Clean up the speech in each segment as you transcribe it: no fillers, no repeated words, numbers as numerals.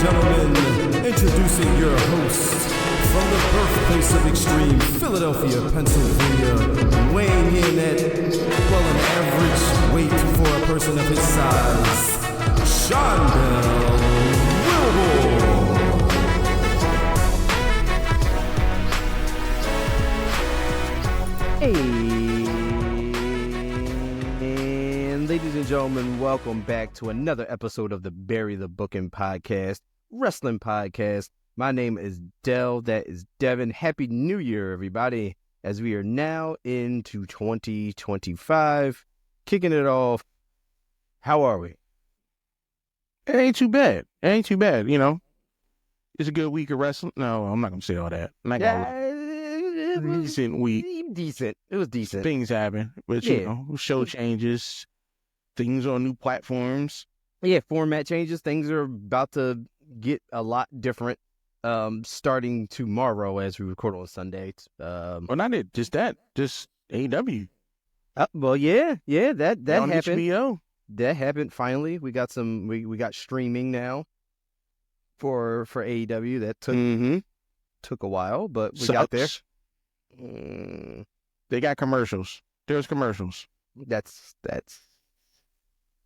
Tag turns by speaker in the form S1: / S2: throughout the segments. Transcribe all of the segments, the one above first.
S1: gentlemen, introducing your host from the birthplace of extreme, Philadelphia, Pennsylvania, weighing in at, well, an average weight for a person of his size, Sean Bell Wilbur.
S2: And ladies and gentlemen, welcome back to another episode of the Bury the Booking Podcast, Wrestling Podcast. My name is Dell, that is Devin. Happy New Year, everybody, as we are now into 2025. Kicking it off, how are we?
S3: It ain't too bad. You know. It's a good week of wrestling. No, I'm not going to say all that.
S2: It was
S3: decent week.
S2: Decent. It was decent.
S3: Things happen, but you know, show changes, things on new platforms.
S2: Yeah, format changes. Things are about to get a lot different starting tomorrow as we record on Sunday.
S3: Well, not it, just AEW.
S2: Well, that
S3: on
S2: happened.
S3: HBO.
S2: That happened finally. We got we got streaming now for AEW. That took a while, but we got there.
S3: They got commercials. There's commercials.
S2: It's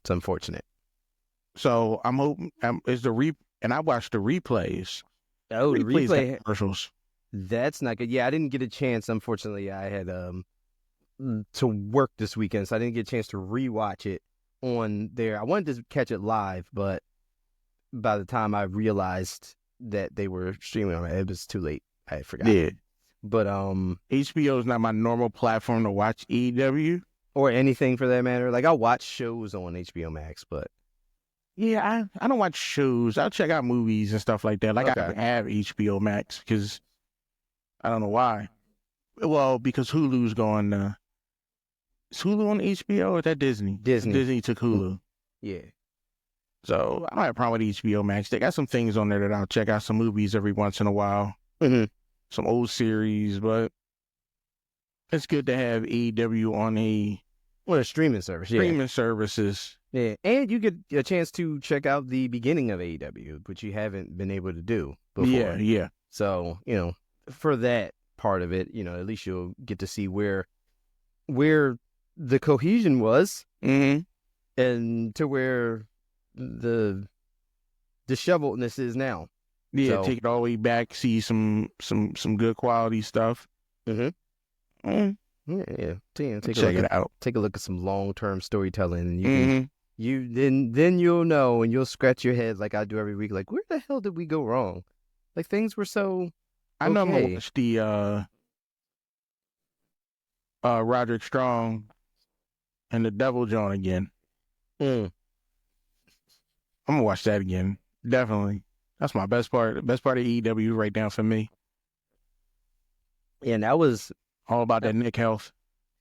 S2: unfortunate.
S3: So I'm hoping and I watched the replays.
S2: Oh, the replay
S3: commercials.
S2: That's not good. Yeah, I didn't get a chance. Unfortunately, I had to work this weekend, so I didn't get a chance to rewatch it on there. I wanted to catch it live, but by the time I realized that they were streaming on it was too late. I forgot.
S3: Yeah.
S2: But
S3: HBO is not my normal platform to watch AEW.
S2: Or anything for that matter. Like, I'll watch shows on HBO Max, but
S3: yeah, I don't watch shows. I'll check out movies and stuff like that. Like,
S2: okay.
S3: I have HBO Max because I don't know why. Well, because Hulu's going. Is Hulu on HBO or is that Disney? Disney took Hulu.
S2: Yeah.
S3: So I don't have a problem with HBO Max. They got some things on there that I'll check out, some movies every once in a while.
S2: Mm-hmm.
S3: Some old series, but it's good to have AEW on a
S2: streaming service.
S3: Streaming services.
S2: Yeah, and you get a chance to check out the beginning of AEW, which you haven't been able to do before.
S3: Yeah.
S2: So, you know, for that part of it, you know, at least you'll get to see where the cohesion was, and to where the disheveledness is now.
S3: Yeah,
S2: so,
S3: take it all the way back, see some good quality stuff.
S2: Yeah. Check
S3: it out.
S2: Take a look at some long-term storytelling, and then you'll know, and you'll scratch your head like I do every week. Like, where the hell did we go wrong? Like, things were so.
S3: I know I'm gonna watch the Roderick Strong and the Devil John again. I'm gonna watch that again, definitely. That's my best part. The best part of AEW right now for me.
S2: Yeah, and that was
S3: all about that Nick health.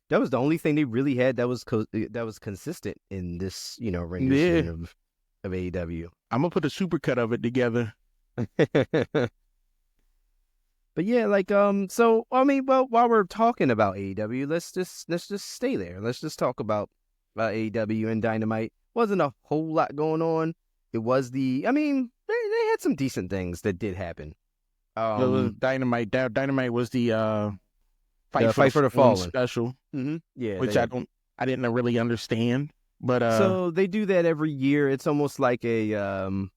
S2: That was the only thing they really had that was consistent in this, you know, rendition of AEW.
S3: I'm gonna put a supercut of it together.
S2: But yeah, like so I mean, well, while we're talking about AEW, let's just stay there. Let's just talk about AEW and Dynamite. Wasn't a whole lot going on. It was they had some decent things that did happen.
S3: It was Dynamite. Dynamite was the
S2: Fight for the Fallen
S3: special.
S2: Mm-hmm. Yeah,
S3: which I didn't really understand. But
S2: so they do that every year. It's almost like a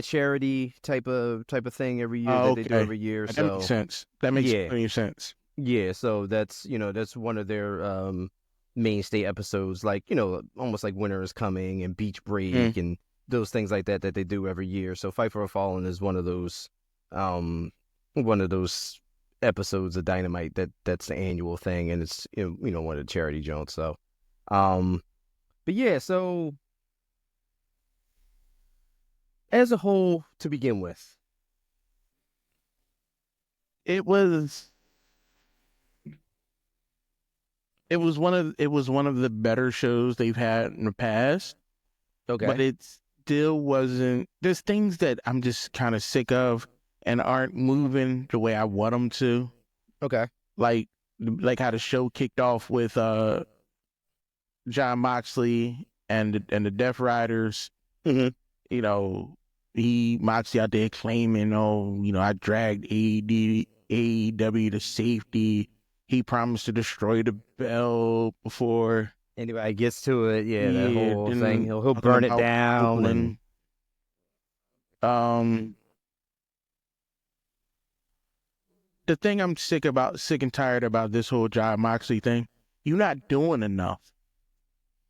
S2: charity type of thing every year that they do every year.
S3: That makes sense. That makes plenty of sense.
S2: Yeah, so that's one of their mainstay episodes, like, you know, almost like Winter is Coming and Beach Break and those things like that they do every year. So Fight for a Fallen is one of those episodes of Dynamite that's the annual thing, and it's you know one of the charity joints. So but yeah, so as a whole, to begin with,
S3: it was one of the better shows they've had in the past.
S2: Okay.
S3: But it still wasn't. There's things that I'm just kind of sick of and aren't moving the way I want them to.
S2: Okay.
S3: Like how the show kicked off with Jon Moxley and the Death Riders.
S2: Mm-hmm.
S3: You know, Moxley out there claiming, I dragged AEW to safety. He promised to destroy the belt before
S2: anybody gets to it. Yeah, that whole
S3: then
S2: thing. He'll burn it down.
S3: Copeland. The thing I'm sick and tired about this whole Jon Moxley thing, you're not doing enough.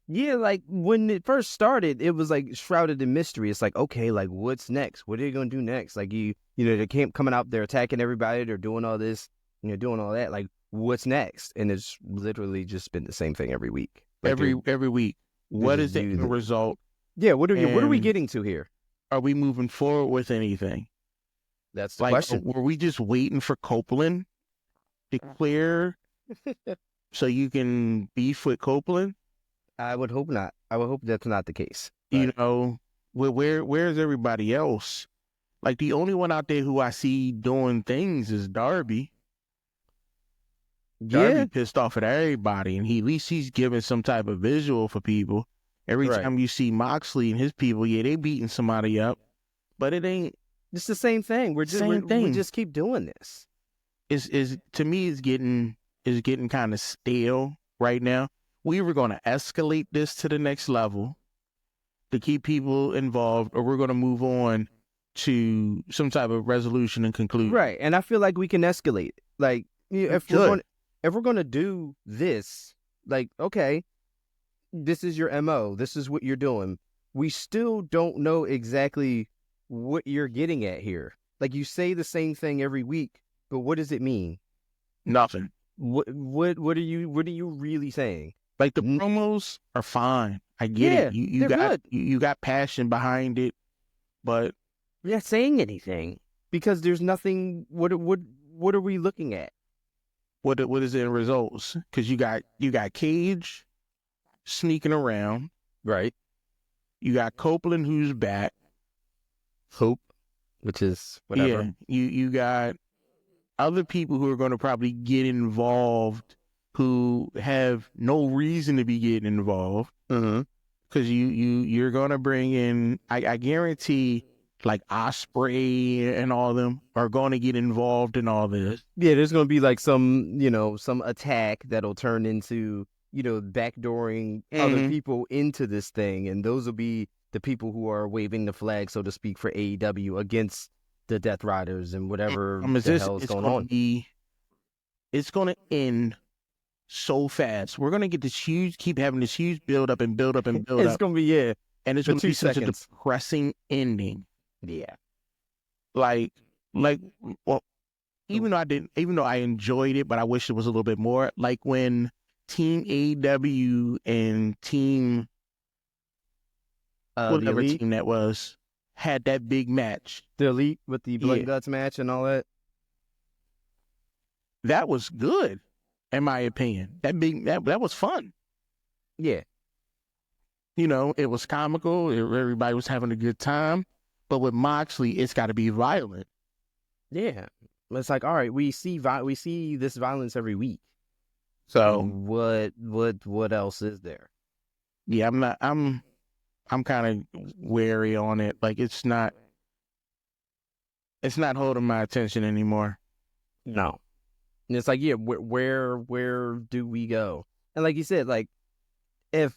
S2: Yeah, like when it first started, it was like shrouded in mystery. It's like, okay, like what's next? What are you gonna do next? Like they came coming out, they're attacking everybody, they're doing all this, doing all that. Like, what's next? And it's literally just been the same thing every week. Like
S3: every week. What is the end result?
S2: Yeah, what are we getting to here?
S3: Are we moving forward with anything?
S2: That's the question.
S3: Were we just waiting for Copeland to clear so you can beef with Copeland?
S2: I would hope not. I would hope that's not the case.
S3: Where's everybody else? Like, the only one out there who I see doing things is Darby. Darby pissed off at everybody, and at least he's giving some type of visual for people. Every time you see Moxley and his people, they beating somebody up, but it ain't.
S2: It's the same thing. We just keep doing this.
S3: To me, it's getting kind of stale right now. We were going to escalate this to the next level to keep people involved, or we're going to move on to some type of resolution and conclusion.
S2: Right, and I feel like we can escalate. Like, if we're going to do this, like, okay, this is your MO. This is what you're doing. We still don't know exactly what you're getting at here. Like, you say the same thing every week, but what does it mean?
S3: Nothing.
S2: What are you really saying?
S3: Like, the promos are fine. I get it. You got passion behind it, but
S2: you're not saying anything because there's nothing. What are we looking at?
S3: What is the end results? Because you got Cage sneaking around,
S2: right?
S3: You got Copeland who's back.
S2: Hope, which is whatever.
S3: Yeah, you got other people who are going to probably get involved who have no reason to be getting involved. Because you're going to bring in, I guarantee, like Osprey and all of them are going to get involved in all this.
S2: Yeah, there's going to be like some attack that'll turn into, backdooring other people into this thing. And those will be the people who are waving the flag, so to speak, for AEW against the Death Riders and whatever the hell is going on.
S3: It's going to end so fast. We're going to get keep having this huge build up and build up and build up.
S2: It's going to be,
S3: and it's going to be such a depressing ending.
S2: Yeah.
S3: Like, well, even though I enjoyed it, but I wish it was a little bit more. Like when Team AEW and Team whatever team that was had that big match.
S2: The Elite with the Blood and Guts match and all that.
S3: That was good, in my opinion. That was fun.
S2: Yeah.
S3: It was comical. Everybody was having a good time. But with Moxley, it's got to be violent.
S2: Yeah. It's like, all right, we see this violence every week.
S3: So
S2: what else is there?
S3: Yeah, I'm kind of wary on it. Like, it's not holding my attention anymore.
S2: No. And it's like, yeah, where do we go? And like you said, like, if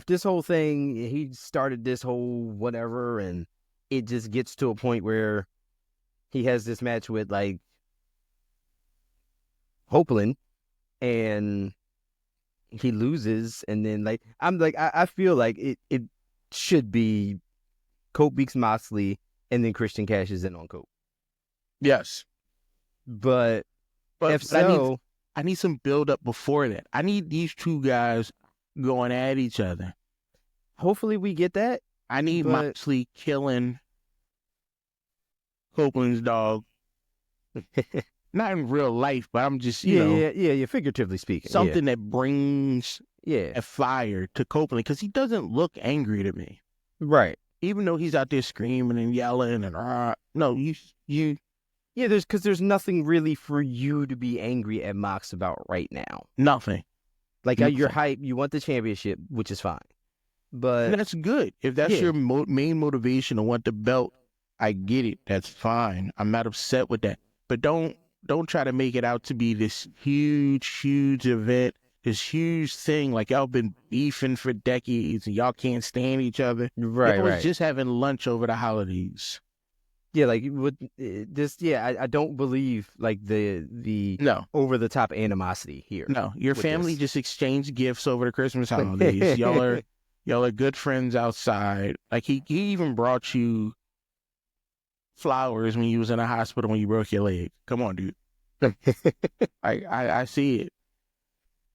S2: this whole thing, he started this whole whatever, and it just gets to a point where he has this match with, like, Copeland, and he loses, and then, like, I feel like it should be Cope beats Moxley, and then Christian cashes in on Cope.
S3: Yes.
S2: But if so...
S3: I need some build-up before that. I need these two guys going at each other.
S2: Hopefully we get that.
S3: I need Moxley killing Copeland's dog. Not in real life, but I'm just,
S2: Yeah, figuratively speaking.
S3: Something that brings a fire to Copeland, because he doesn't look angry to me.
S2: Right.
S3: Even though he's out there screaming and yelling and, no, you...
S2: Yeah, there's nothing really for you to be angry at Mox about right now.
S3: Nothing.
S2: Like, you're hype, you want the championship, which is fine. But
S3: And that's good. If that's your main motivation to want the belt, I get it. That's fine. I'm not upset with that. But don't try to make it out to be this huge event, this huge thing. Like y'all been beefing for decades and y'all can't stand each other.
S2: right,
S3: Y'all was
S2: right.
S3: just having lunch over the holidays.
S2: Yeah, like with this. Yeah, I don't believe like the
S3: No.
S2: over the top animosity here.
S3: No, your
S2: with
S3: family
S2: this.
S3: just exchanged gifts over the Christmas holidays. Y'all are good friends outside. Like he even brought you flowers when you was in the hospital when you broke your leg. Come on, dude. I see it.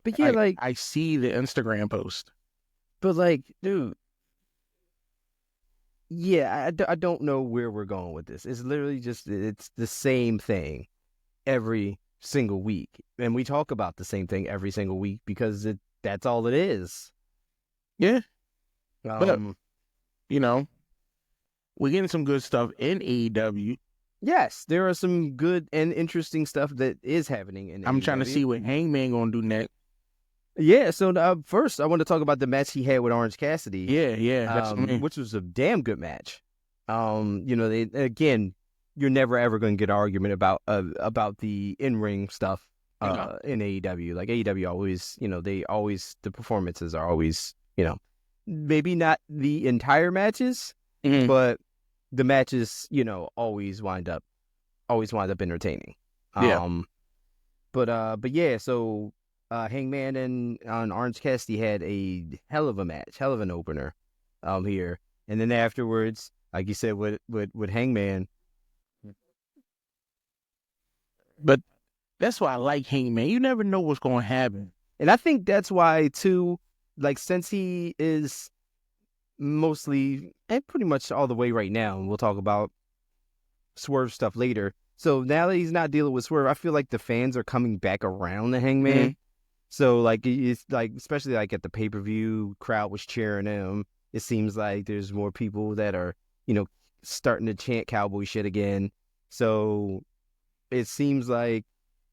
S2: But yeah,
S3: I see the Instagram post.
S2: But like, dude, yeah, I don't know where we're going with this. It's literally just it's the same thing every single week, and we talk about the same thing every single week because that's all it is.
S3: Yeah, but you know, we're getting some good stuff in AEW.
S2: Yes, there are some good and interesting stuff that is happening in
S3: I'm
S2: AEW.
S3: trying to see what Hangman gonna do next.
S2: Yeah, so first I want to talk about the match he had with Orange Cassidy.
S3: Yeah, that's what I mean.
S2: Which was a damn good match. They again, you're never ever going to get an argument about the in-ring stuff in AEW. Like AEW always, the performances are always, maybe not the entire matches, but the matches, always wind up entertaining.
S3: Yeah.
S2: But yeah, so Hangman and Orange Cassidy had a hell of a match, hell of an opener here. And then afterwards, like you said, with Hangman.
S3: But that's why I like Hangman. You never know what's going to happen.
S2: And I think that's why, too, like, since he is mostly, and pretty much all the way right now, and we'll talk about Swerve stuff later. So now that he's not dealing with Swerve, I feel like the fans are coming back around to Hangman. So, like, it's like, especially like at the pay-per-view, crowd was cheering him. It seems like there's more people that are, starting to chant cowboy shit again. So it seems like.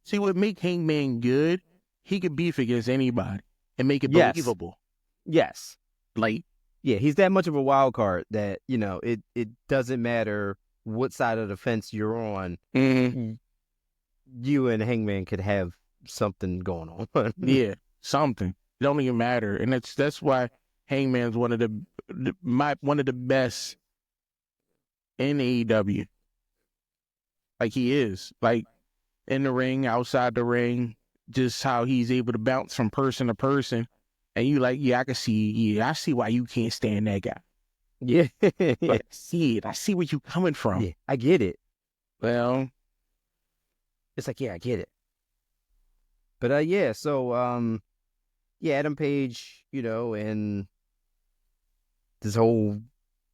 S3: See, what make Hangman good, he could beef against anybody and make it believable.
S2: Yes.
S3: Like.
S2: Yeah, he's that much of a wild card that, it doesn't matter what side of the fence you're on. You and Hangman could have something going on.
S3: Yeah, something. It don't even matter, and that's why Hangman's one of the best in AEW. Like he is, like in the ring, outside the ring, just how he's able to bounce from person to person, and you like, yeah, I see why you can't stand that guy.
S2: Yeah,
S3: I see it. I see where you coming from.
S2: Yeah, I get it.
S3: Well,
S2: it's like, yeah, I get it. But yeah, so Adam Page, and this whole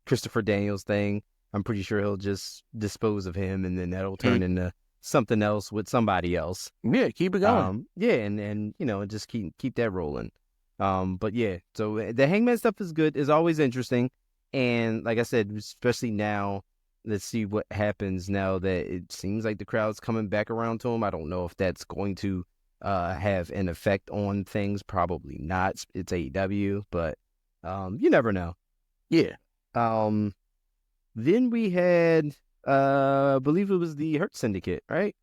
S2: Christopher Daniels thing, I'm pretty sure he'll just dispose of him, and then that'll turn into something else with somebody else.
S3: Yeah, keep it going.
S2: And just keep that rolling. But yeah, so the Hangman stuff is always interesting, and like I said, especially now. Let's see what happens now that it seems like the crowd's coming back around to him. I don't know if that's going to have an effect on things. Probably not. It's AEW, but you never know.
S3: Yeah.
S2: Then we had, I believe it was the Hurt Syndicate, right?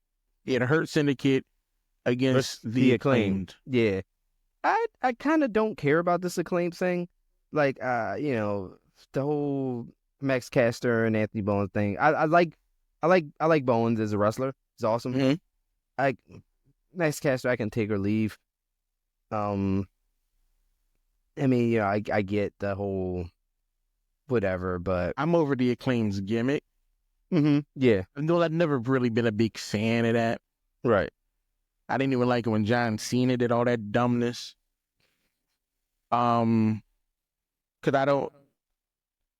S3: Yeah, the Hurt Syndicate against the Acclaimed.
S2: Yeah. I kind of don't care about this Acclaimed thing. Like, the whole Max Caster and Anthony Bowens thing. I like Bowens as a wrestler. He's awesome. Max Caster, I can take or leave. I get the whole whatever, but
S3: I'm over the Acclaim's gimmick.
S2: Yeah.
S3: No, I've never really been a big fan of that.
S2: Right.
S3: I didn't even like it when John Cena did all that dumbness. Because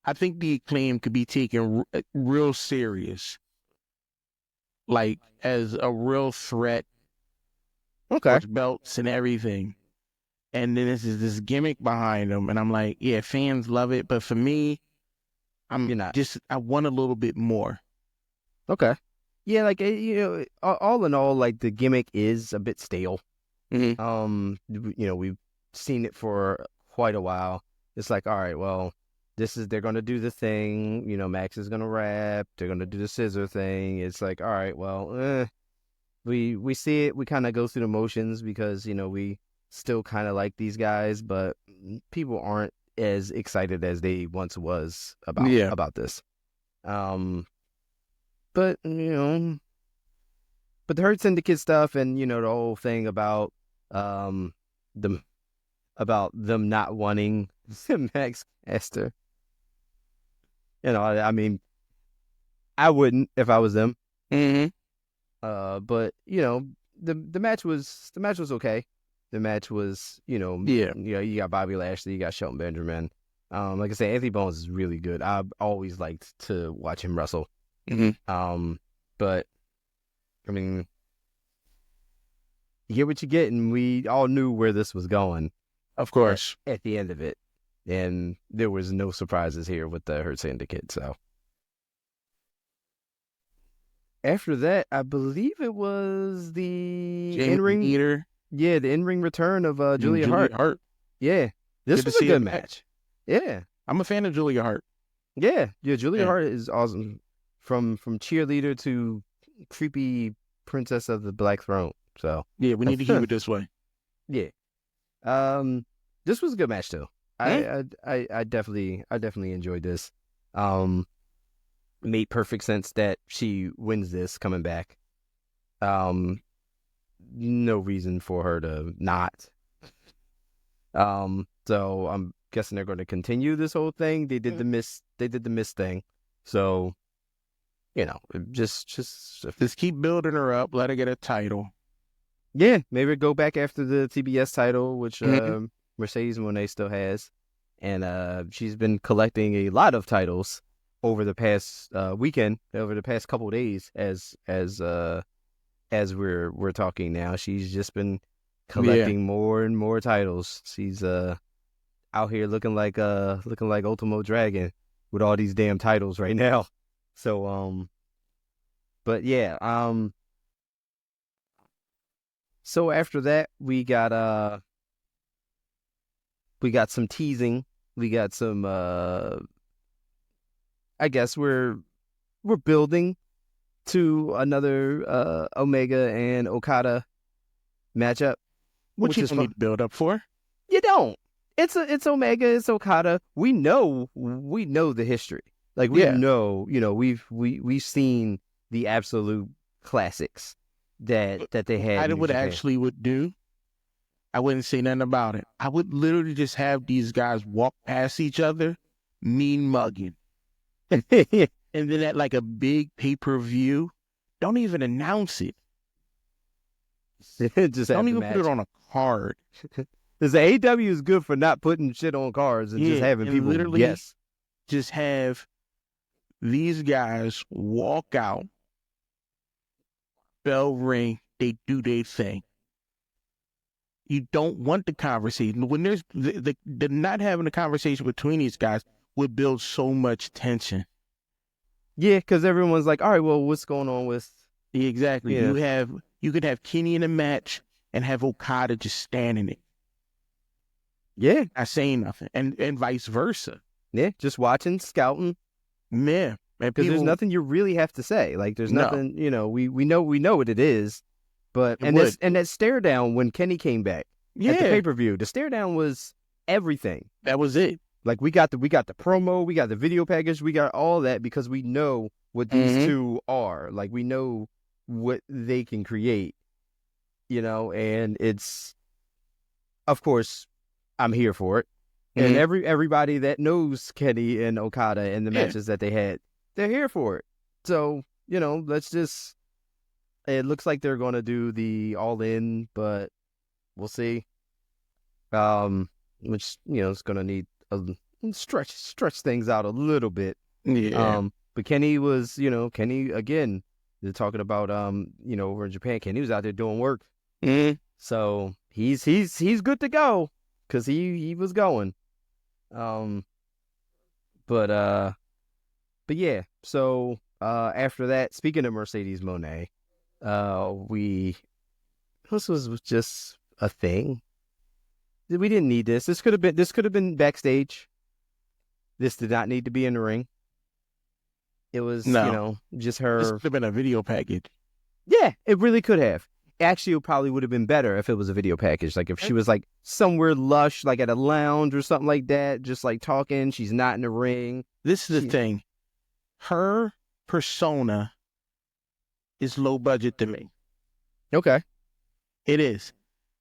S3: I think the Acclaim could be taken real serious, like as a real threat.
S2: Okay.
S3: With belts and everything. And then this is this gimmick behind them. And I'm like, yeah, fans love it. But for me, I want a little bit more.
S2: Okay. Yeah, like, all in all, like, the gimmick is a bit stale. We've seen it for quite a while. it's like, all right, well, they're gonna do the thing, Max is gonna rap, they're gonna do the scissor thing. It's like, all right, well, we see it, we kind of go through the motions because we still kind of like these guys, but people aren't as excited as they once was about this. But but the Hurt Syndicate stuff and the whole thing about them not wanting Max Caster. I mean, I wouldn't if I was them.
S3: Mm-hmm.
S2: But the match was okay. The match was you got Bobby Lashley, you got Shelton Benjamin. Like I said, Anthony Bones is really good. I've always liked to watch him wrestle.
S3: Mm-hmm.
S2: But I mean, you get what you get, and we all knew where this was going.
S3: Of course.
S2: At the end of it, and there was no surprises here with the Hurt Syndicate. So after that, I believe it was the in-ring
S3: Eater.
S2: Yeah, the in-ring return of Julia Hart. Yeah, this was a good match. Yeah,
S3: I'm a fan of Julia Hart.
S2: Yeah, Julia Hart is awesome. From cheerleader to creepy princess of the Black Throne. So
S3: yeah, we need to keep it this way.
S2: Yeah. This was a good match too. I definitely enjoyed this. Made perfect sense that she wins this coming back. No reason for her to not. So I'm guessing they're going to continue this whole thing. They did the miss thing. So, just
S3: keep building her up. Let her get a title.
S2: Yeah, maybe go back after the TBS title, which Mercedes Moné still has, and she's been collecting a lot of titles over the past weekend, over the past couple of days. As we're talking now, she's just been collecting more and more titles. She's out here looking like Ultimo Dragon with all these damn titles right now. So but yeah, so after that we got some teasing. We got some I guess we're building to another Omega and Okada matchup.
S3: Which you don't need to build up for.
S2: You don't. It's Omega, it's Okada. We know the history. Like we know, we've seen the absolute classics that they had.
S3: I would do. I wouldn't say nothing about it. I would literally just have these guys walk past each other, mean mugging. And then at like a big pay-per-view, don't even announce it.
S2: Just
S3: don't even put it on a card.
S2: Because the AEW is good for not putting shit on cards and just having people
S3: literally just have these guys walk out, bell ring, they do their thing. You don't want the conversation. When there's the not having a conversation between these guys would build so much tension.
S2: Yeah, because everyone's like, all right, well, what's going on with...
S3: Exactly. Yeah. You could have Kenny in a match and have Okada just standing it.
S2: Yeah.
S3: Not saying nothing. And vice versa.
S2: Yeah, just watching, scouting.
S3: Yeah.
S2: Because there's nothing you really have to say. Like, there's nothing, we know what it is. But that stare down when Kenny came back at the pay-per-view, the stare down was everything.
S3: That was it.
S2: Like we got the promo, we got the video package, we got all that because we know what these two are. Like we know what they can create, and it's, of course, I'm here for it. And everybody that knows Kenny and Okada and the matches that they had, they're here for it. So, let's just, it looks like they're going to do the All In, but we'll see. Which, it's going to need a stretch things out a little bit.
S3: Yeah.
S2: But Kenny was, Kenny, again, they're talking about, over in Japan, Kenny was out there doing work. So he's good to go because he was going. But yeah, so after that, speaking of Mercedes Moné, this was just a thing. We didn't need this. This could have been backstage. This did not need to be in the ring. It was, just her.
S3: This could have been a video package.
S2: Yeah, it really could have. Actually, it probably would have been better if it was a video package. Like if she was like somewhere lush, like at a lounge or something like that, just like talking. She's not in the ring.
S3: This is the thing. Her persona is low budget to me.
S2: Okay.
S3: It is.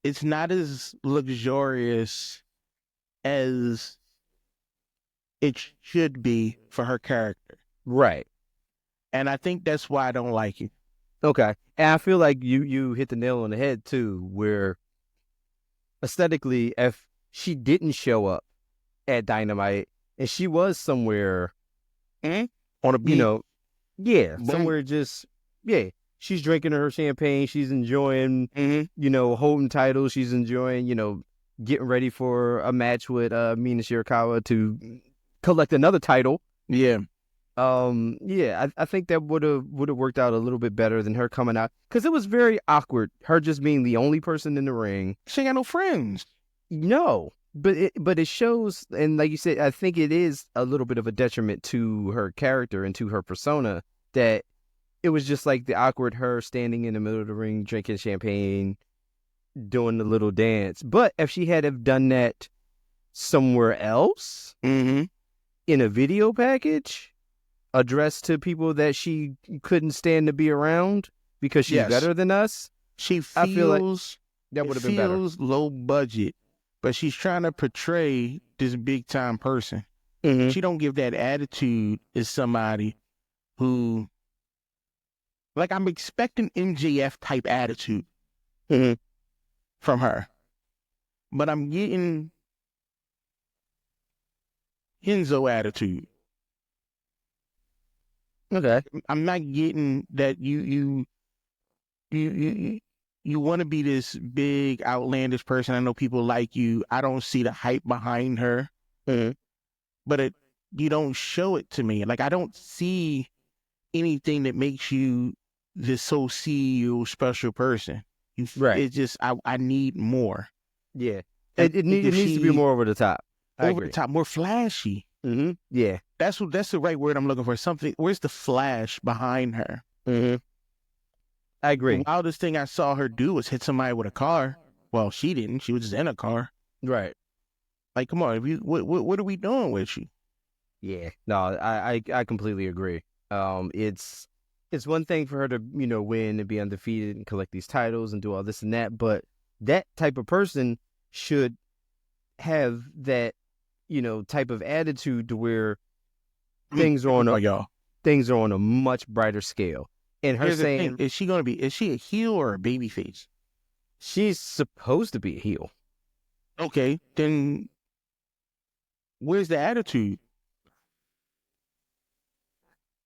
S3: It's not as luxurious as it should be for her character.
S2: Right.
S3: And I think that's why I don't like it.
S2: Okay. And I feel like you hit the nail on the head too, where aesthetically, if she didn't show up at Dynamite and she was somewhere
S3: on a beach,
S2: somewhere just, she's drinking her champagne, she's enjoying, holding titles, she's enjoying, getting ready for a match with Mina Shirakawa to collect another title.
S3: Yeah.
S2: I think that would have worked out a little bit better than her coming out, because it was very awkward, her just being the only person in the ring.
S3: She ain't got no friends.
S2: No, but it shows, and like you said, I think it is a little bit of a detriment to her character and to her persona, that it was just like the awkward her standing in the middle of the ring drinking champagne, doing the little dance. But if she had have done that somewhere else, in a video package, addressed to people that she couldn't stand to be around because she's better than us,
S3: I feel like
S2: that would have been better.
S3: Feels low budget, but she's trying to portray this big time person. She don't give that attitude as somebody who, like, I'm expecting MJF type attitude from her, but I'm getting Enzo attitude.
S2: Okay.
S3: I'm not getting that you want to be this big outlandish person. I know people like you. I don't see the hype behind her, but you don't show it to me. Like, I don't see anything that makes you this so CEO special person.
S2: Right.
S3: It's just I need more.
S2: Yeah. It needs to be more over the top.
S3: Over the top, more flashy.
S2: Yeah.
S3: That's the right word I'm looking for. Something. Where's the flash behind her?
S2: I agree.
S3: The wildest thing I saw her do was hit somebody with a car. Well, she didn't. She was just in a car.
S2: Right.
S3: Like, come on. What are we doing with you?
S2: Yeah. No, I completely agree. It's one thing for her to, win and be undefeated and collect these titles and do all this and that, but that type of person should have that, type of attitude to where things are on a much brighter scale. And her saying,
S3: is she a heel or a babyface?
S2: She's supposed to be a heel.
S3: Okay, then where's the attitude?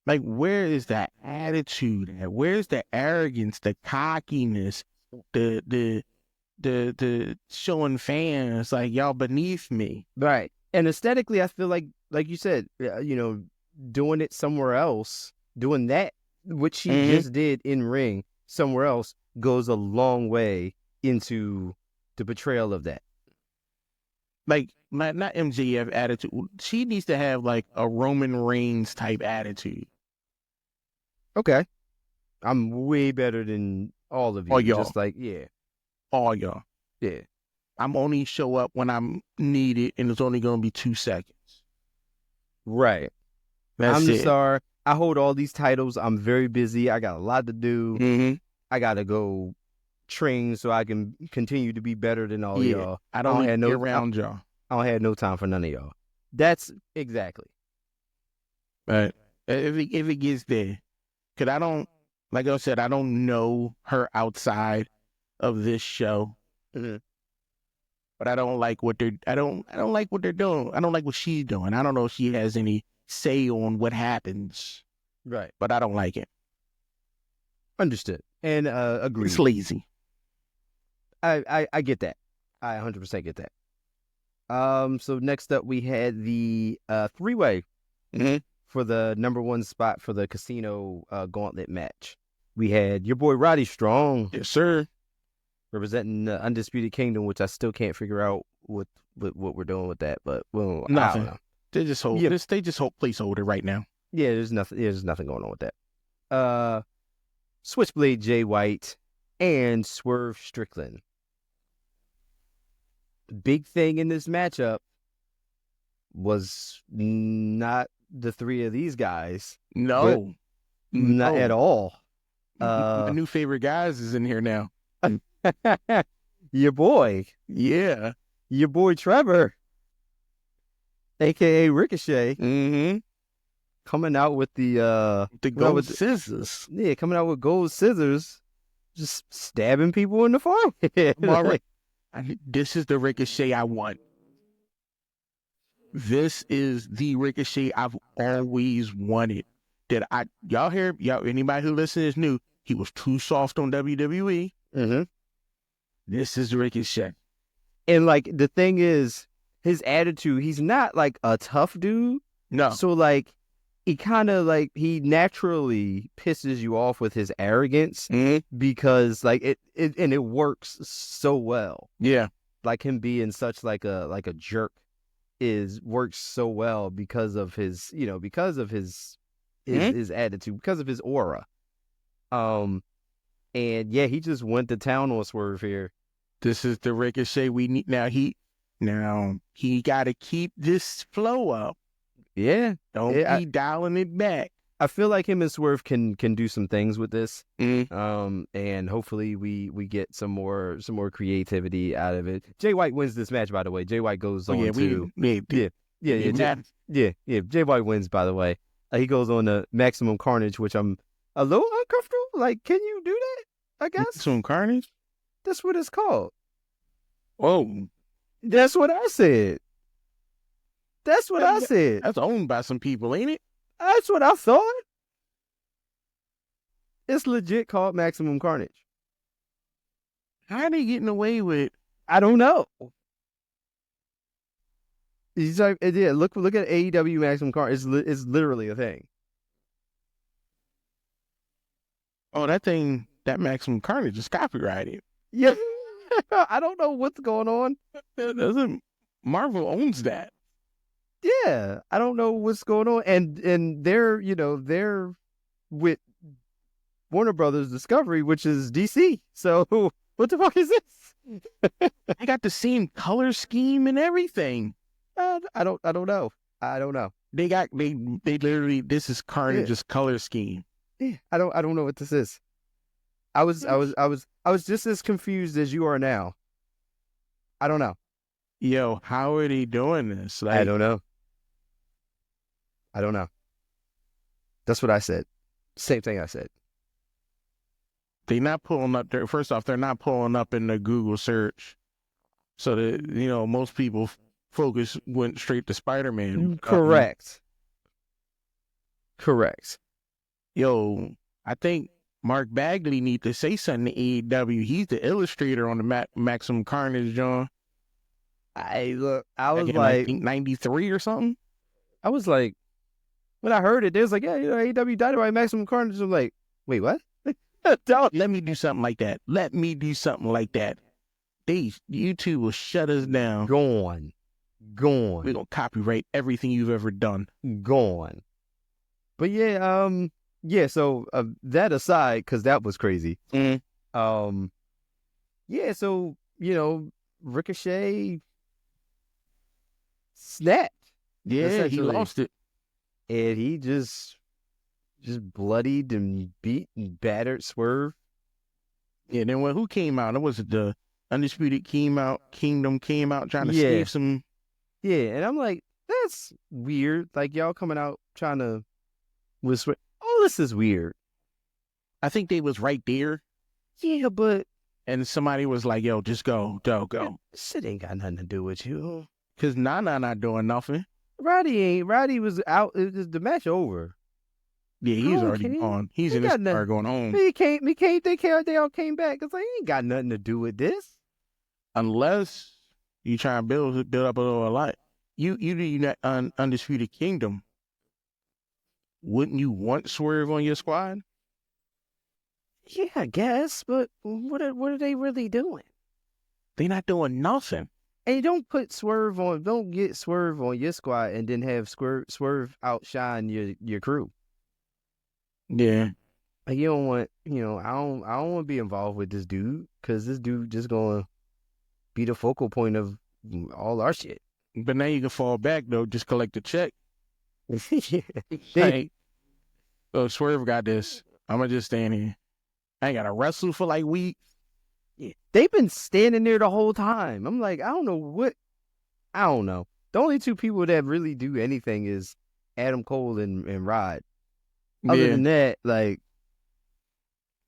S3: Like, where is that attitude at? Where's the arrogance, the cockiness, the showing fans like y'all beneath me?
S2: Right. And aesthetically, I feel like you said, doing it somewhere else, doing that, what she just did in ring somewhere else, goes a long way into the portrayal of that.
S3: Like, not MJF attitude. She needs to have like a Roman Reigns type attitude.
S2: Okay. I'm way better than all of you.
S3: All y'all.
S2: Just like, yeah.
S3: All y'all.
S2: Yeah.
S3: I'm only show up when I'm needed, and it's only going to be 2 seconds.
S2: Right. I'm the star. I hold all these titles. I'm very busy. I got a lot to do. I got to go train so I can continue to be better than all y'all.
S3: I don't have no around y'all.
S2: I don't have no time for none of y'all. That's exactly.
S3: Right. If it gets there, because I don't, like I said, I don't know her outside of this show. But I don't like what they're. I don't like what they're doing. I don't like what she's doing. I don't know if she has any say on what happens.
S2: Right.
S3: But I don't like it.
S2: Understood. And agreed.
S3: It's lazy.
S2: I get that. I 100% get that. So next up we had the 3-way for the number 1 spot for the casino gauntlet match. We had your boy Roddy Strong.
S3: Yes, sir.
S2: representing the Undisputed Kingdom, which I still can't figure out what we're doing with that. But well, I
S3: Nothing.
S2: don't know.
S3: They just hold.
S2: Yeah.
S3: They just hold placeholder right now.
S2: Yeah, there's nothing. There's nothing going on with that. Switchblade Jay White and Swerve Strickland. The big thing in this matchup was not the three of these guys.
S3: No,
S2: not at all.
S3: My new favorite guys is in here now.
S2: Your boy.
S3: Yeah.
S2: Your boy Trevor, a.k.a. Ricochet.
S3: Mm-hmm.
S2: Coming out with the
S3: gold scissors.
S2: Yeah, coming out with gold scissors, just stabbing people in the forehead.
S3: Right. This is the Ricochet I want. This is the Ricochet I've always wanted. Y'all anybody who listens is new, he was too soft on WWE.
S2: Mm-hmm.
S3: This is Ricochet.
S2: And like the thing is, his attitude, he's not like a tough dude.
S3: No.
S2: So like he kind of like he naturally pisses you off with his arrogance because like it works so well.
S3: Yeah.
S2: Like him being such like a jerk works so well because of his his attitude, because of his aura. And yeah, he just went to town on Swerve here.
S3: This is the Ricochet we need. Now he got to keep this flow up.
S2: Yeah.
S3: Don't be dialing it back.
S2: I feel like him and Swerve can do some things with this. And hopefully we get some more creativity out of it. Jay White wins this match, by the way. Jay White goes on to Jay White wins, by the way. He goes on to Maximum Carnage, which I'm a little uncomfortable. Like, can you do that? I guess
S3: Maximum Carnage.
S2: That's what it's called.
S3: Oh,
S2: that's what I said. That's what I said.
S3: That's owned by some people, ain't it?
S2: That's what I thought. It's legit called Maximum Carnage.
S3: How are they getting away with?
S2: I don't know. He's like, yeah, look at AEW Maximum Carnage. It's literally a thing.
S3: Oh, that Maximum Carnage is copyrighted.
S2: Yeah. I don't know what's going on.
S3: Marvel owns that.
S2: Yeah, I don't know what's going on, and they're with Warner Brothers Discovery, which is DC. So what the fuck is this?
S3: They got the same color scheme and everything.
S2: I don't know.
S3: They literally, this is Carnage's color scheme.
S2: Yeah, I don't know what this is. I was just as confused as you are now. I don't know.
S3: Yo, how are they doing this?
S2: I don't know. That's what I said. Same thing I said.
S3: They're not pulling up there. First off, they're not pulling up in the Google search. So that, most people focus went straight to Spider-Man.
S2: Correct.
S3: Yo, I think Mark Bagley need to say something to AEW. He's the illustrator on the Maximum Carnage, John.
S2: I was like,
S3: I think 93 or something.
S2: I was like, when I heard it, they was like, yeah, AEW Dynamite Maximum Carnage. I'm like, wait, what?
S3: Let me do something like that. YouTube will shut us down.
S2: Gone.
S3: We're gonna copyright everything you've ever done.
S2: Gone. But yeah, so that aside, because that was crazy. Yeah, so Ricochet snapped.
S3: Yeah, he lost it.
S2: And he just bloodied and beat and battered Swerve.
S3: Yeah, then who came out? It was the Undisputed Kingdom came out trying to save some.
S2: Yeah, and I'm like, that's weird. Like, y'all coming out trying to whisper. Oh, this is weird.
S3: I think they was right there.
S2: Yeah, but.
S3: And somebody was like, yo, just go.
S2: Shit ain't got nothing to do with you.
S3: Because Nana not doing nothing.
S2: Roddy was out. The match over.
S3: Yeah, he's already gone. He's in his car going home.
S2: He can't take care of. They all came back. It's like, he ain't got nothing to do with this.
S3: Unless you try and build up a little light. You that Undisputed Kingdom. Wouldn't you want Swerve on your squad?
S2: Yeah, I guess, but what are they really doing?
S3: They not doing nothing.
S2: And you don't get Swerve on your squad and then have Swerve outshine your crew.
S3: Yeah.
S2: Like, you don't want, I don't want to be involved with this dude because this dude just gonna be the focal point of all our shit.
S3: But now you can fall back though, just collect the check.
S2: Yeah.
S3: Hey, oh, Swerve got this. I'm gonna just stand here. I ain't gotta wrestle for like weeks.
S2: Yeah. They've been standing there the whole time. I'm like, I don't know. The only two people that really do anything is Adam Cole and Rod. Other than that, like,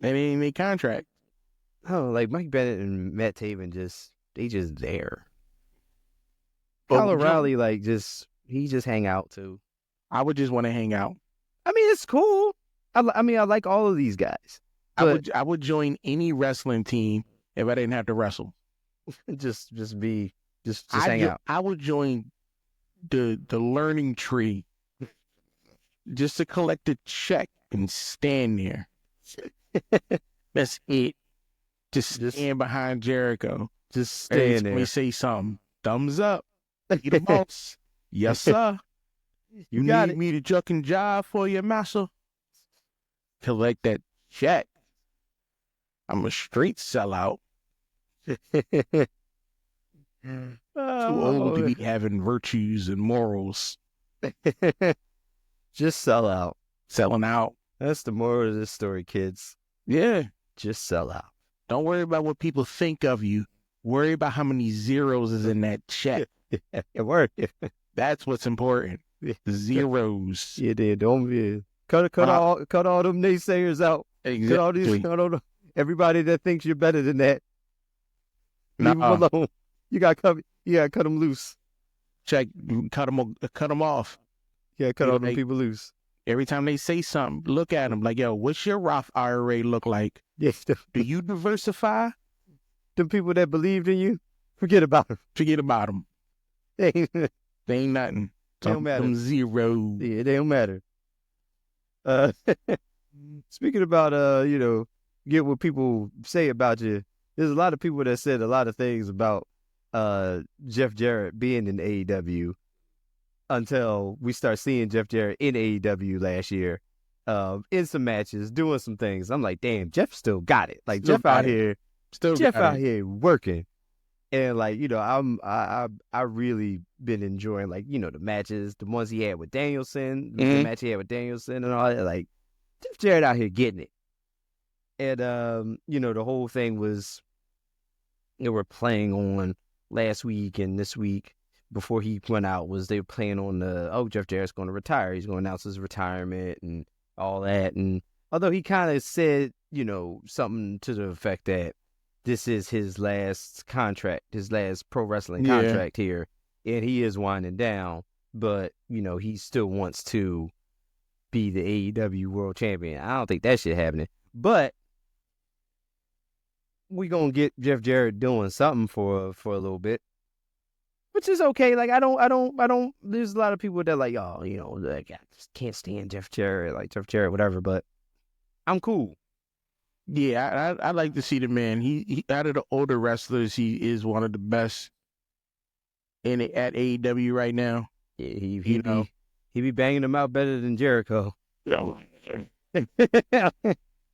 S3: they ain't make contract.
S2: Oh, like Mike Bennett and Matt Taven they just there.
S3: But
S2: Kyle O'Reilly, he just hang out too.
S3: I would just want to hang out.
S2: I mean, it's cool. I like all of these guys.
S3: I would join any wrestling team if I didn't have to wrestle.
S2: just hang out.
S3: I would join the learning tree just to collect a check and stand there. That's it. Just stand behind Jericho.
S2: Just stand there.
S3: Let me say something. Thumbs up. You the boss. Yes, sir. You need me to juck and jive for you, master? Collect that check. I'm a straight sellout. Too old to be having virtues and morals.
S2: Just sell out.
S3: Selling out.
S2: That's the moral of this story, kids.
S3: Yeah.
S2: Just sell out.
S3: Don't worry about what people think of you. Worry about how many zeros is in that check.
S2: Word. That's
S3: what's important. The zeros.
S2: Yeah, they don't be cut all them naysayers out.
S3: Exactly.
S2: Cut all everybody that thinks you're better than that. Leave them alone. You gotta cut them loose.
S3: Check. Cut them off.
S2: Yeah, cut all them people loose.
S3: Every time they say something, look at them like, yo, what's your Roth IRA look like?
S2: Yeah.
S3: Do you diversify?
S2: The people that believed in you, forget about them.
S3: Forget about them. They ain't nothing.
S2: They don't matter.
S3: Them zeros.
S2: Yeah, they don't matter. Speaking about, get what people say about you, there's a lot of people that said a lot of things about Jeff Jarrett being in AEW until we start seeing Jeff Jarrett in AEW last year, in some matches, doing some things. I'm like, damn, Jeff still got it. Like, Jeff out here working. And I really been enjoying the matches, the ones he had with Danielson, the match he had with Danielson and all that. Like, Jeff Jarrett out here getting it. And the whole thing was they were playing on last week and this week before he went out was they were playing on Jeff Jarrett's going to retire. He's going to announce his retirement and all that. And although he kind of said, something to the effect that this is his last contract, his last pro wrestling contract here, and he is winding down, but, he still wants to be the AEW world champion. I don't think that shit happening, but we gonna get Jeff Jarrett doing something for a little bit, which is okay. Like, I don't, there's a lot of people that like, I just can't stand Jeff Jarrett, whatever, but I'm cool.
S3: Yeah, I like to see the man. He out of the older wrestlers, he is one of the best at AEW right now.
S2: Yeah, he be banging them out better than Jericho.
S3: He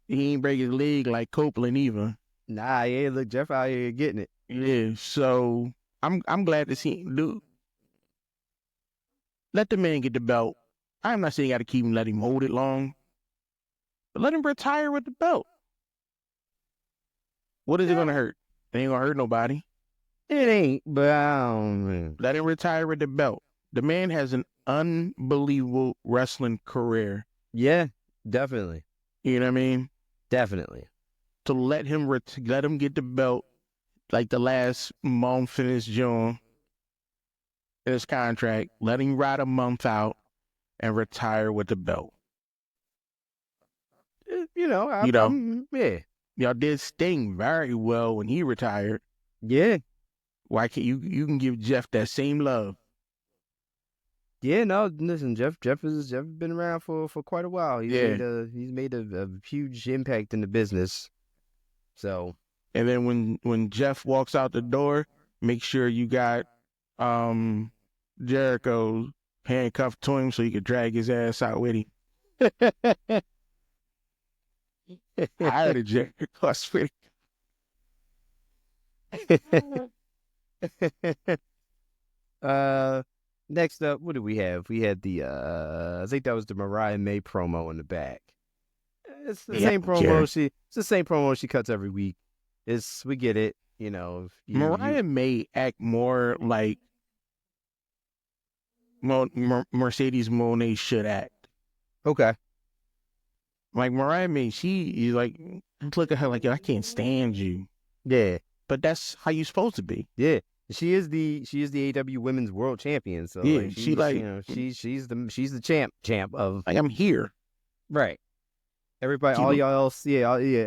S3: ain't break his leg like Copeland either.
S2: Nah, yeah, look, Jeff out here getting it.
S3: Yeah, so I'm glad to see him do. Let the man get the belt. I'm not saying you got to keep him, let him hold it long, but let him retire with the belt. What is it gonna hurt? It ain't gonna hurt nobody.
S2: It ain't, but man.
S3: Let him retire with the belt. The man has an unbelievable wrestling career.
S2: Yeah, definitely.
S3: You know what I mean?
S2: Definitely.
S3: To let him get the belt like the last month in his contract. Let him ride a month out and retire with the belt.
S2: Yeah.
S3: Y'all did Sting very well when he retired.
S2: Yeah.
S3: Why can't you can give Jeff that same love?
S2: Yeah, no, listen, Jeff has been around for quite a while. He's made a huge impact in the business. So,
S3: and then when Jeff walks out the door, make sure you got Jericho handcuffed to him so you could drag his ass out with him. I heard a Jericho, I swear.
S2: Next up, what do we have? We had the I think that was the Mariah May promo in the back. It's the same promo. It's the same promo she cuts every week. We get it, you know.
S3: Mariah May act more like Mercedes Moné should act.
S2: Okay.
S3: Like Mariah May, she like look at her like, yo, I can't stand you.
S2: Yeah.
S3: But that's how you're supposed to be.
S2: Yeah. She is the AEW Women's World Champion. So
S3: yeah,
S2: she's the champ of,
S3: like, I'm here.
S2: Right. Everybody, all y'all else,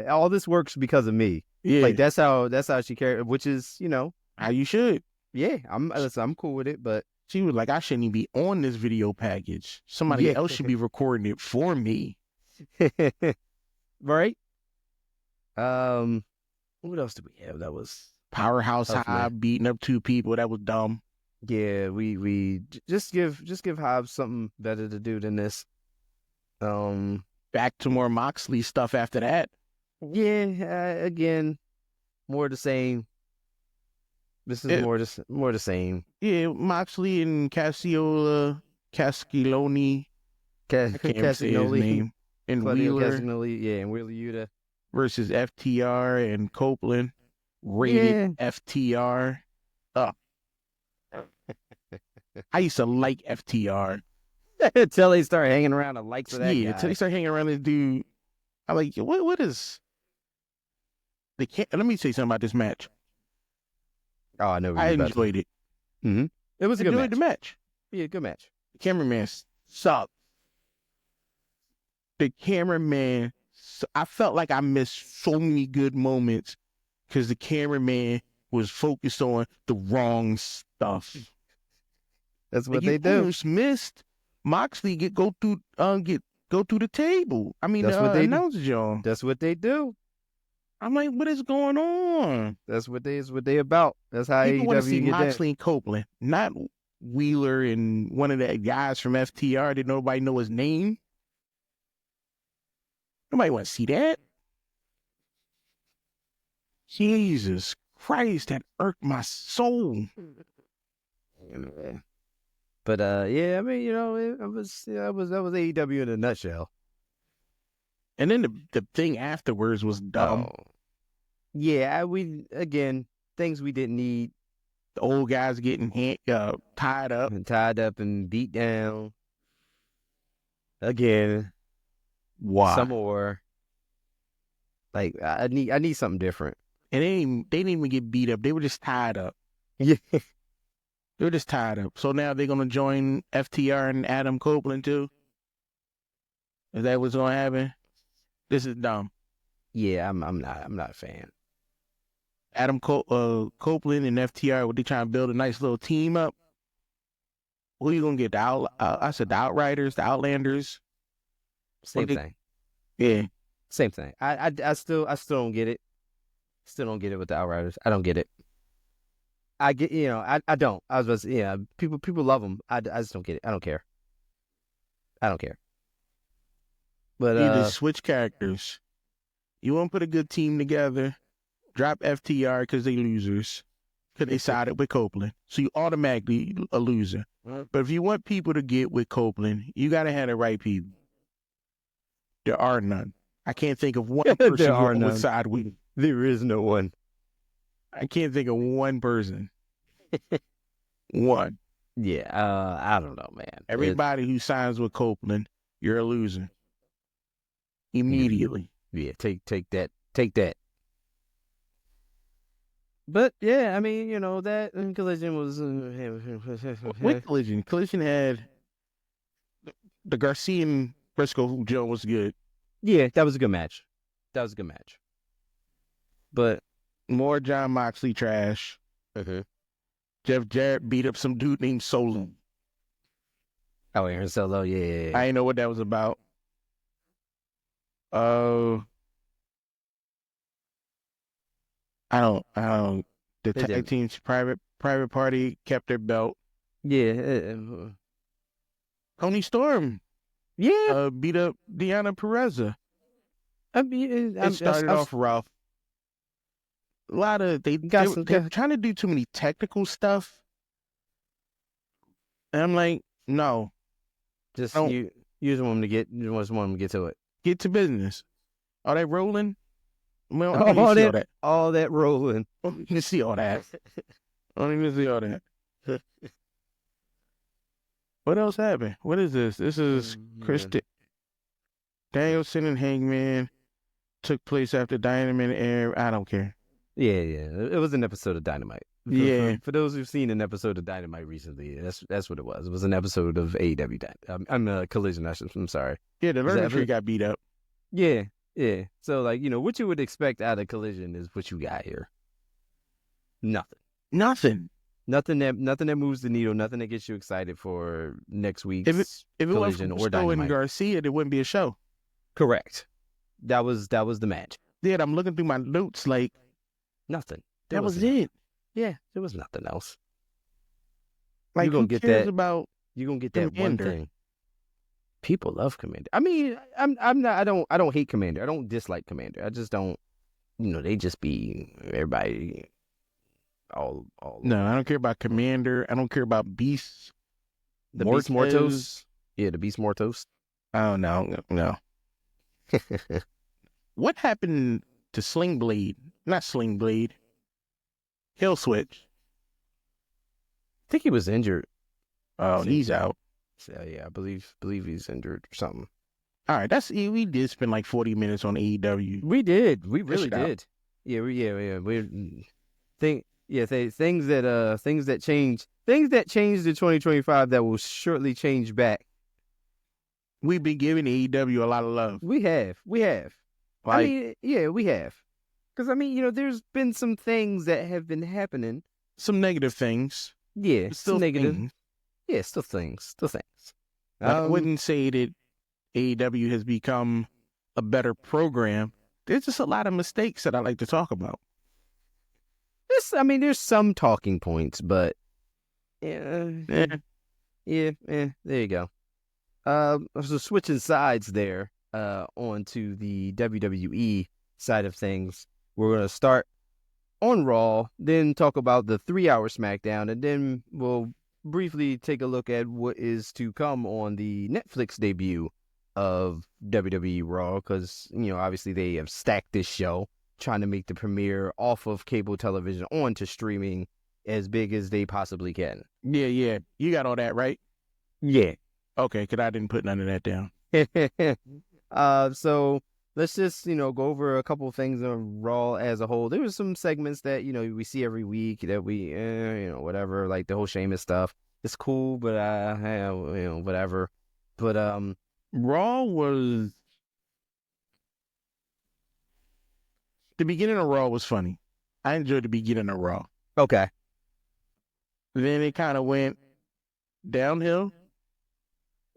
S2: all this works because of me.
S3: Yeah.
S2: Like that's how she carried, which is, you know,
S3: how you should.
S2: Yeah, I'm cool with it, but
S3: she was like, I shouldn't even be on this video package. Somebody else should be recording it for me.
S2: Right? What else did we have? That was
S3: Powerhouse High beating up two people. That was dumb.
S2: Yeah, we just give Hobbs something better to do than this.
S3: Back to more Moxley stuff after that.
S2: Yeah, again, more the same. This is more the same.
S3: Yeah, Moxley and Castiglione. I can't even say his name. And Wheeler.
S2: And Wheeler Yuta.
S3: Versus FTR and Copeland. Rated FTR. I used to like FTR.
S2: Until they start hanging around the likes of that guy.
S3: Yeah, until they start hanging around this dude. I'm like, what is... Let me say something about this match.
S2: Oh, I know.
S3: I enjoyed it.
S2: Mm-hmm. It was a good match.
S3: Enjoyed the match.
S2: Yeah, good match.
S3: The cameraman sucked. The cameraman... I felt like I missed so many good moments because the cameraman was focused on the wrong stuff.
S2: That's what they do.
S3: Almost missed Moxley go through the table. I mean,
S2: that's what they
S3: announced John.
S2: That's what they do.
S3: I'm like, what is going on?
S2: That's what they about. That's how
S3: people want to see
S2: get
S3: Moxley and Copeland, not Wheeler and one of the guys from FTR. Did nobody know his name? Nobody want to see that. Jesus Christ, that irked my soul.
S2: But yeah, I mean, you know, that was AEW in a nutshell.
S3: And then the thing afterwards was dumb.
S2: Oh. Yeah, things we didn't need.
S3: The old guys getting tied up
S2: And beat down. Again.
S3: Why?
S2: Some more. Like I need something different.
S3: And they didn't even get beat up. They were just tied up.
S2: Yeah.
S3: They were just tied up. So now they're gonna join FTR and Adam Copeland too. Is that what's gonna happen? This is dumb.
S2: Yeah, I'm not a fan.
S3: Adam Copeland and FTR, what they trying to build a nice little team up. Who you gonna get? The Outriders, the Outlanders.
S2: Same thing.
S3: Yeah.
S2: Same thing. I still don't get it. Still don't get it with the Outriders. I don't get it. I get, you know, I don't. I was just, people love them. I just don't get it. I don't care. But
S3: either switch characters. You want to put a good team together, drop FTR because they losers, because they sided with Copeland. So you automatically a loser. But if you want people to get with Copeland, you got to have the right people. There are none. I can't think of one person who would side with him.
S2: There is no one.
S3: I can't think of one person. One.
S2: Yeah, I don't know, man.
S3: Everybody who signs with Copeland, you're a loser. Immediately.
S2: Yeah, take that. Take that. But, yeah, I mean, you know, that Collision was...
S3: With Collision? Collision had... The Garcia and Briscoe Joe was good.
S2: Yeah, that was a good match. But...
S3: More John Moxley trash. Jeff Jarrett beat up some dude named Solon.
S2: Oh, Aaron Solo, yeah.
S3: I didn't know what that was about. I don't. The
S2: They
S3: tag
S2: did.
S3: team's private party kept their belt.
S2: Yeah.
S3: Tony Storm
S2: Yeah.
S3: beat up Deanna Pereza.
S2: I mean,
S3: It started off rough. A lot of they're trying to do too many technical stuff, and I'm like, no,
S2: just you just want them to get to it.
S3: Get to business. All that rolling. Well, I
S2: all
S3: don't see
S2: that. All that rolling.
S3: I don't even see all that. I don't even see all that. What else happened? What is this? This is Danielson and Hangman took place after Dynamite and I don't care.
S2: Yeah. It was an episode of Dynamite. For those who've seen an episode of Dynamite recently, that's what it was. It was an episode of AEW Collision. I'm sorry.
S3: Yeah, the learning tree got beat up.
S2: Yeah. So like, what you would expect out of Collision is what you got here. Nothing that moves the needle. Nothing that gets you excited for next week's
S3: if it
S2: Collision
S3: was
S2: or Dynamite.
S3: and Garcia, there wouldn't be a show.
S2: Correct. That was the match.
S3: Yeah, I'm looking through my notes like
S2: nothing.
S3: That was it.
S2: Yeah, there was nothing else.
S3: Like,
S2: you're gonna
S3: get that about.
S2: You're gonna get that Commander. One thing. People love Commander. I mean, I'm not. I don't hate Commander. I don't dislike Commander. I just don't. They just be everybody. All.
S3: No, I don't care about Commander. I don't care about Beast.
S2: The Beast Mortos. Yeah, the Beast Mortos.
S3: Oh no. What happened to Sling Blade? Not Sling Blade. Hill Switch.
S2: I think he was injured.
S3: Oh, he's out.
S2: So, yeah, I believe he's injured or something.
S3: All right, we did spend like 40 minutes on AEW.
S2: We did. We really did. Yeah. Things that change in 2025 that will shortly change back.
S3: We've been giving AEW a lot of love.
S2: We have.
S3: Like,
S2: I mean, yeah, we have. Because, I mean, there's been some things that have been happening.
S3: Some negative things.
S2: Yeah,
S3: still
S2: negative.
S3: Things.
S2: Yeah, still things.
S3: I wouldn't say that AEW has become a better program. There's just a lot of mistakes that I like to talk about.
S2: There's some talking points, but yeah, there you go. So switching sides there, onto the WWE side of things. We're going to start on Raw, then talk about the 3-hour SmackDown, and then we'll briefly take a look at what is to come on the Netflix debut of WWE Raw, because, obviously they have stacked this show, trying to make the premiere off of cable television onto streaming as big as they possibly can.
S3: Yeah. You got all that, right?
S2: Yeah.
S3: Okay, because I didn't put none of that down.
S2: So let's just, go over a couple of things on Raw as a whole. There were some segments that, we see every week that we, whatever, like the whole Sheamus stuff. It's cool, but, whatever. But,
S3: Raw was... The beginning of Raw was funny. I enjoyed the beginning of Raw.
S2: Okay.
S3: Then it kind of went downhill.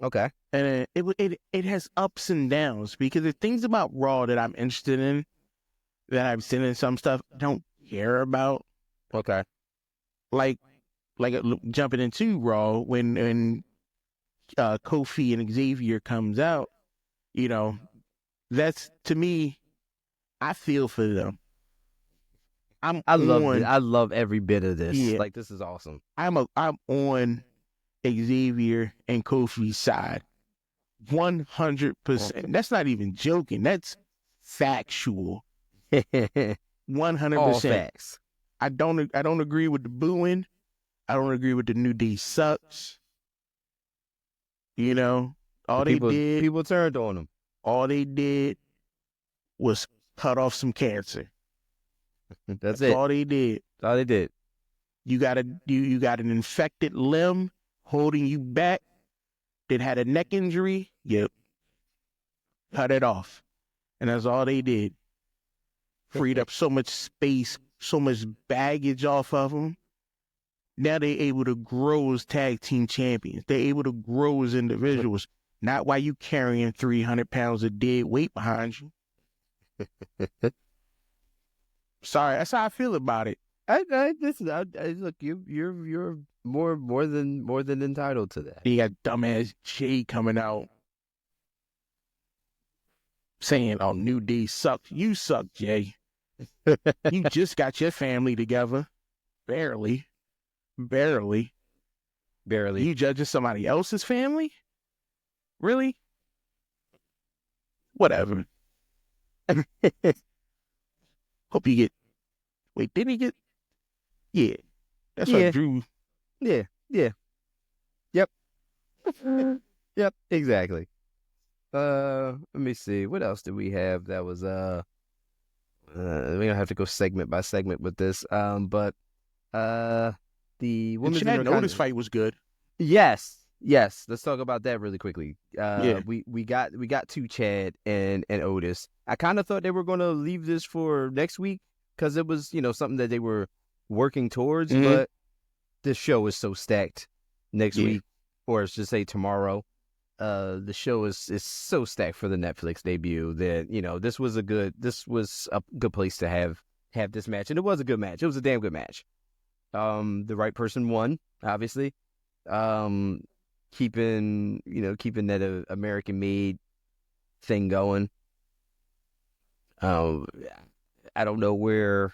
S2: Okay.
S3: And it has ups and downs, because the things about Raw that I'm interested in, that I've seen in some stuff, I don't care about.
S2: Okay.
S3: Like jumping into Raw when Kofi and Xavier comes out, that's, to me, I feel for them.
S2: I love every bit of this.
S3: Yeah.
S2: Like, this is awesome.
S3: I'm on Xavier and Kofi's side. 100%. That's not even joking. That's factual. 100%.
S2: All facts.
S3: I don't agree with the booing. I don't agree with the New Day sucks. People
S2: turned on them.
S3: All they did was cut off some cancer.
S2: That's it.
S3: All they did.
S2: That's all they did.
S3: You got an infected limb holding you back that had a neck injury. Yep. Cut it off. And that's all they did. Freed up so much space, so much baggage off of them. Now they're able to grow as tag team champions. They're able to grow as individuals. Not while you carrying 300 pounds of dead weight behind you. Sorry, that's how I feel about it.
S2: Look, you're more than entitled to that.
S3: You got dumbass Jay coming out saying, "Oh, New Day sucks." You suck, Jay. You just got your family together, barely. You judging somebody else's family? Really? Whatever. Hope you get. Wait, didn't he get? Yeah, that's what Drew.
S2: Yeah. Yep. Yep. Exactly. Let me see. What else did we have? That was we're gonna have to go segment by segment with this. But the women's
S3: Notice fight was good.
S2: Yes. Let's talk about that really quickly.
S3: Yeah.
S2: We got to Chad and Otis. I kind of thought they were gonna leave this for next week because it was something that they were working towards.
S3: Mm-hmm.
S2: But this show is so stacked next week, or let's just say tomorrow. The show is so stacked for the Netflix debut that this was a good place to have this match, and it was a good match. It was a damn good match. The right person won, obviously. Keeping that American made thing going. I don't know where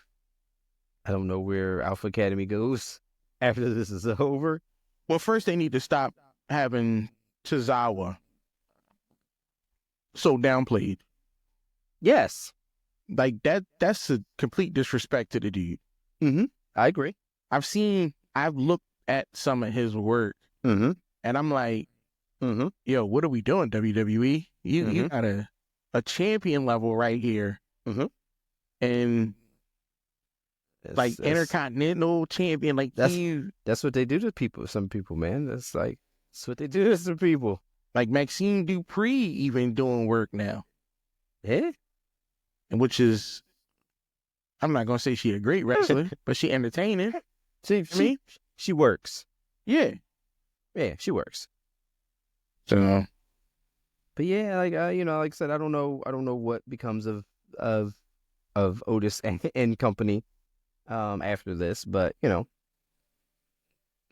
S2: Alpha Academy goes after this is over.
S3: Well, first they need to stop having Tozawa so downplayed.
S2: Yes.
S3: Like that's a complete disrespect to the dude.
S2: Mm-hmm. I agree.
S3: I've looked at some of his work,
S2: mm-hmm.
S3: and I'm like, yo, what are we doing, WWE? You got a champion level right here.
S2: Mm-hmm.
S3: And that's intercontinental champion, like
S2: that's what they do to people. Some people, man, that's what they do to some people.
S3: Like Maxine Dupree even doing work now.
S2: Yeah.
S3: And which is, I'm not gonna say she a great wrestler, but she entertaining.
S2: She works.
S3: Yeah,
S2: she works.
S3: So,
S2: but yeah, like I said, I don't know what becomes of Otis and company after this, but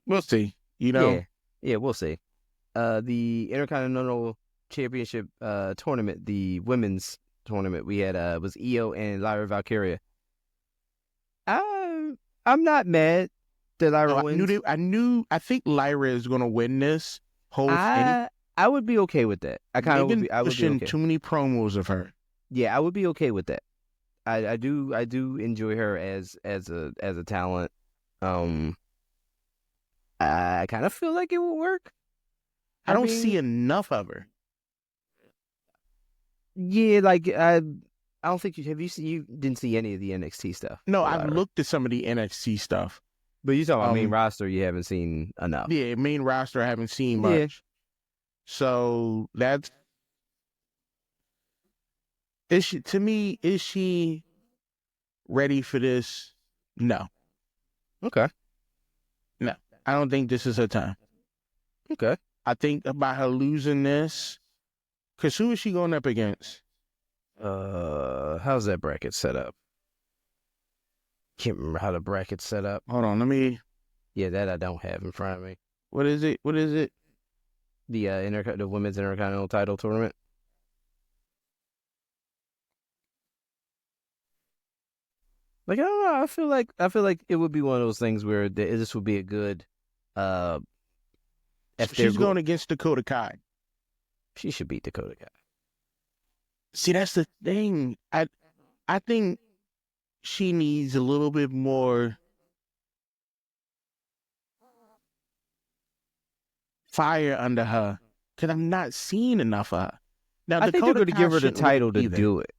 S3: we'll see.
S2: Yeah, we'll see. The Intercontinental Championship tournament, the women's tournament, we had was Io and Lyra Valkyria. I'm not mad that Lyra wins.
S3: I think Lyra is gonna win this whole thing.
S2: I would be okay with that. I would be okay.
S3: Too many promos of her.
S2: Yeah, I would be okay with that. I do enjoy her as a talent. I kind of feel like it will work.
S3: I don't see enough of her.
S2: Yeah, like I don't think you didn't see any of the NXT stuff.
S3: No, I've looked at some of the NXT stuff.
S2: But you talking about main roster, you haven't seen enough.
S3: Yeah, main roster I haven't seen much.
S2: Yeah.
S3: So that's is she ready for this? No.
S2: Okay.
S3: No. I don't think this is her time.
S2: Okay.
S3: I think about her losing this. Because who is she going up against?
S2: How's that bracket set up? Can't remember how the bracket's set up.
S3: Hold on, let me.
S2: Yeah, that I don't have in front of me.
S3: What is it?
S2: The the women's Intercontinental title tournament. Like I don't know. I feel like it would be one of those things where this would be a good.
S3: If she's going against Dakota Kai,
S2: she should beat Dakota Kai.
S3: See, that's the thing. I think she needs a little bit more fire under her because I'm not seeing enough of her. Now,
S2: I think they're going to give her the title to do it.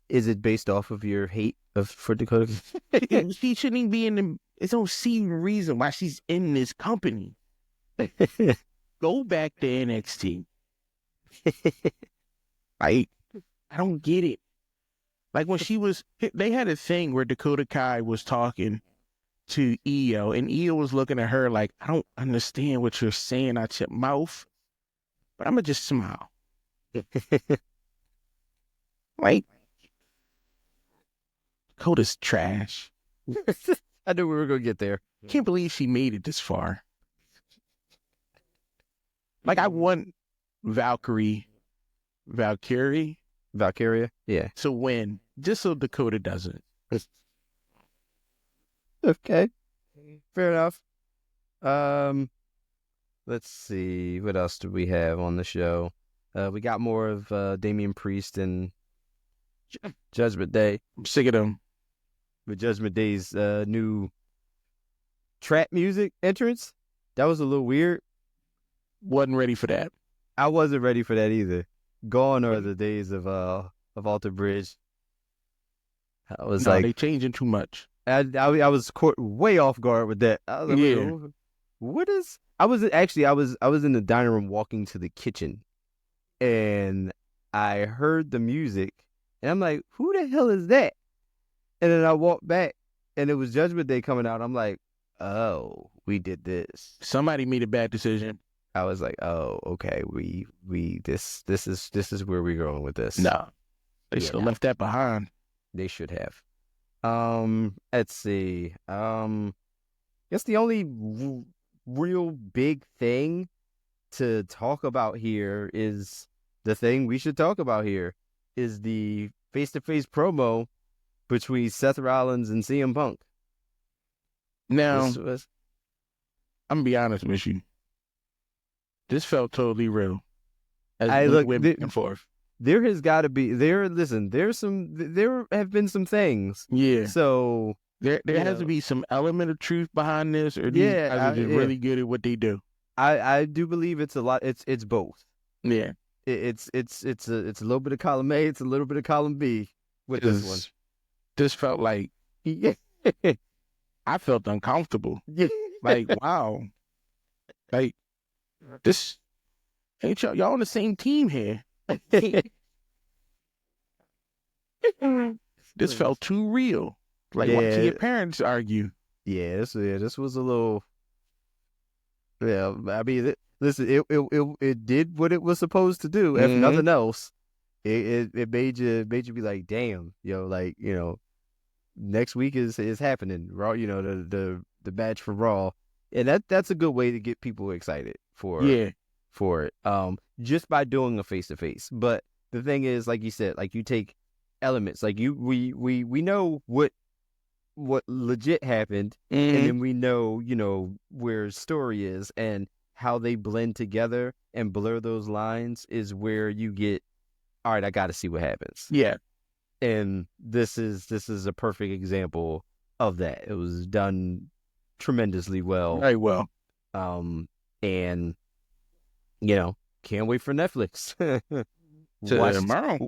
S2: Is it based off of your hate for Dakota?
S3: She shouldn't even be in the. There's no reason why she's in this company. Go back to NXT. Like, I don't get it. Like when they had a thing where Dakota Kai was talking to Io, and Io was looking at her like, I don't understand what you're saying out your mouth, but I'm going to just smile. Like, Dakota's trash.
S2: I knew we were going to get there.
S3: Can't believe she made it this far. Like, I want Valkyria,
S2: yeah,
S3: to win, just so Dakota doesn't.
S2: Okay, fair enough. Let's see, what else do we have on the show? We got more of Damian Priest and Judgment Day.
S3: I'm sick of them.
S2: With Judgment Day's new trap music entrance, that was a little weird.
S3: Wasn't ready for that.
S2: I wasn't ready for that either. Gone are the days of Alter Bridge. I was
S3: they changing too much.
S2: I was caught way off guard with that. I was like, what is? I was in the dining room walking to the kitchen, and I heard the music, and I'm like, who the hell is that? And then I walked back, and it was Judgment Day coming out. I'm like, oh, we did this.
S3: Somebody made a bad decision.
S2: I was like, oh, okay, this is where we're going with this.
S3: No, they should have left that behind.
S2: They should have. Let's see. I guess the only real big thing to talk about here is the thing we should talk about here is the face-to-face promo between Seth Rollins and CM Punk.
S3: Now, I'm gonna be honest with you. This felt totally real. As we went back and forth.
S2: There has got to be there have been some things.
S3: Yeah.
S2: So
S3: there has to be some element of truth behind this, or these guys are just really good at what they do.
S2: I do believe it's a lot. It's both.
S3: Yeah.
S2: It's a little bit of column A, it's a little bit of column B with this one.
S3: This felt like I felt uncomfortable. Like, wow. Like, this ain't y'all on the same team here. This felt too real. Like watching your parents argue.
S2: Yeah, this was a little. Yeah, I mean, listen, it did what it was supposed to do. If nothing else, it made you be like, damn, like next week is happening. Raw, the match for Raw, and that's a good way to get people excited for it. Just by doing a face-to-face. But the thing is, like you said, like you take elements, like we know what legit happened, and then we know, where story is, and how they blend together and blur those lines is where you get, all right, I got to see what happens.
S3: Yeah.
S2: And this is a perfect example of that. It was done tremendously well.
S3: Very well.
S2: And can't wait for Netflix.
S3: Tomorrow.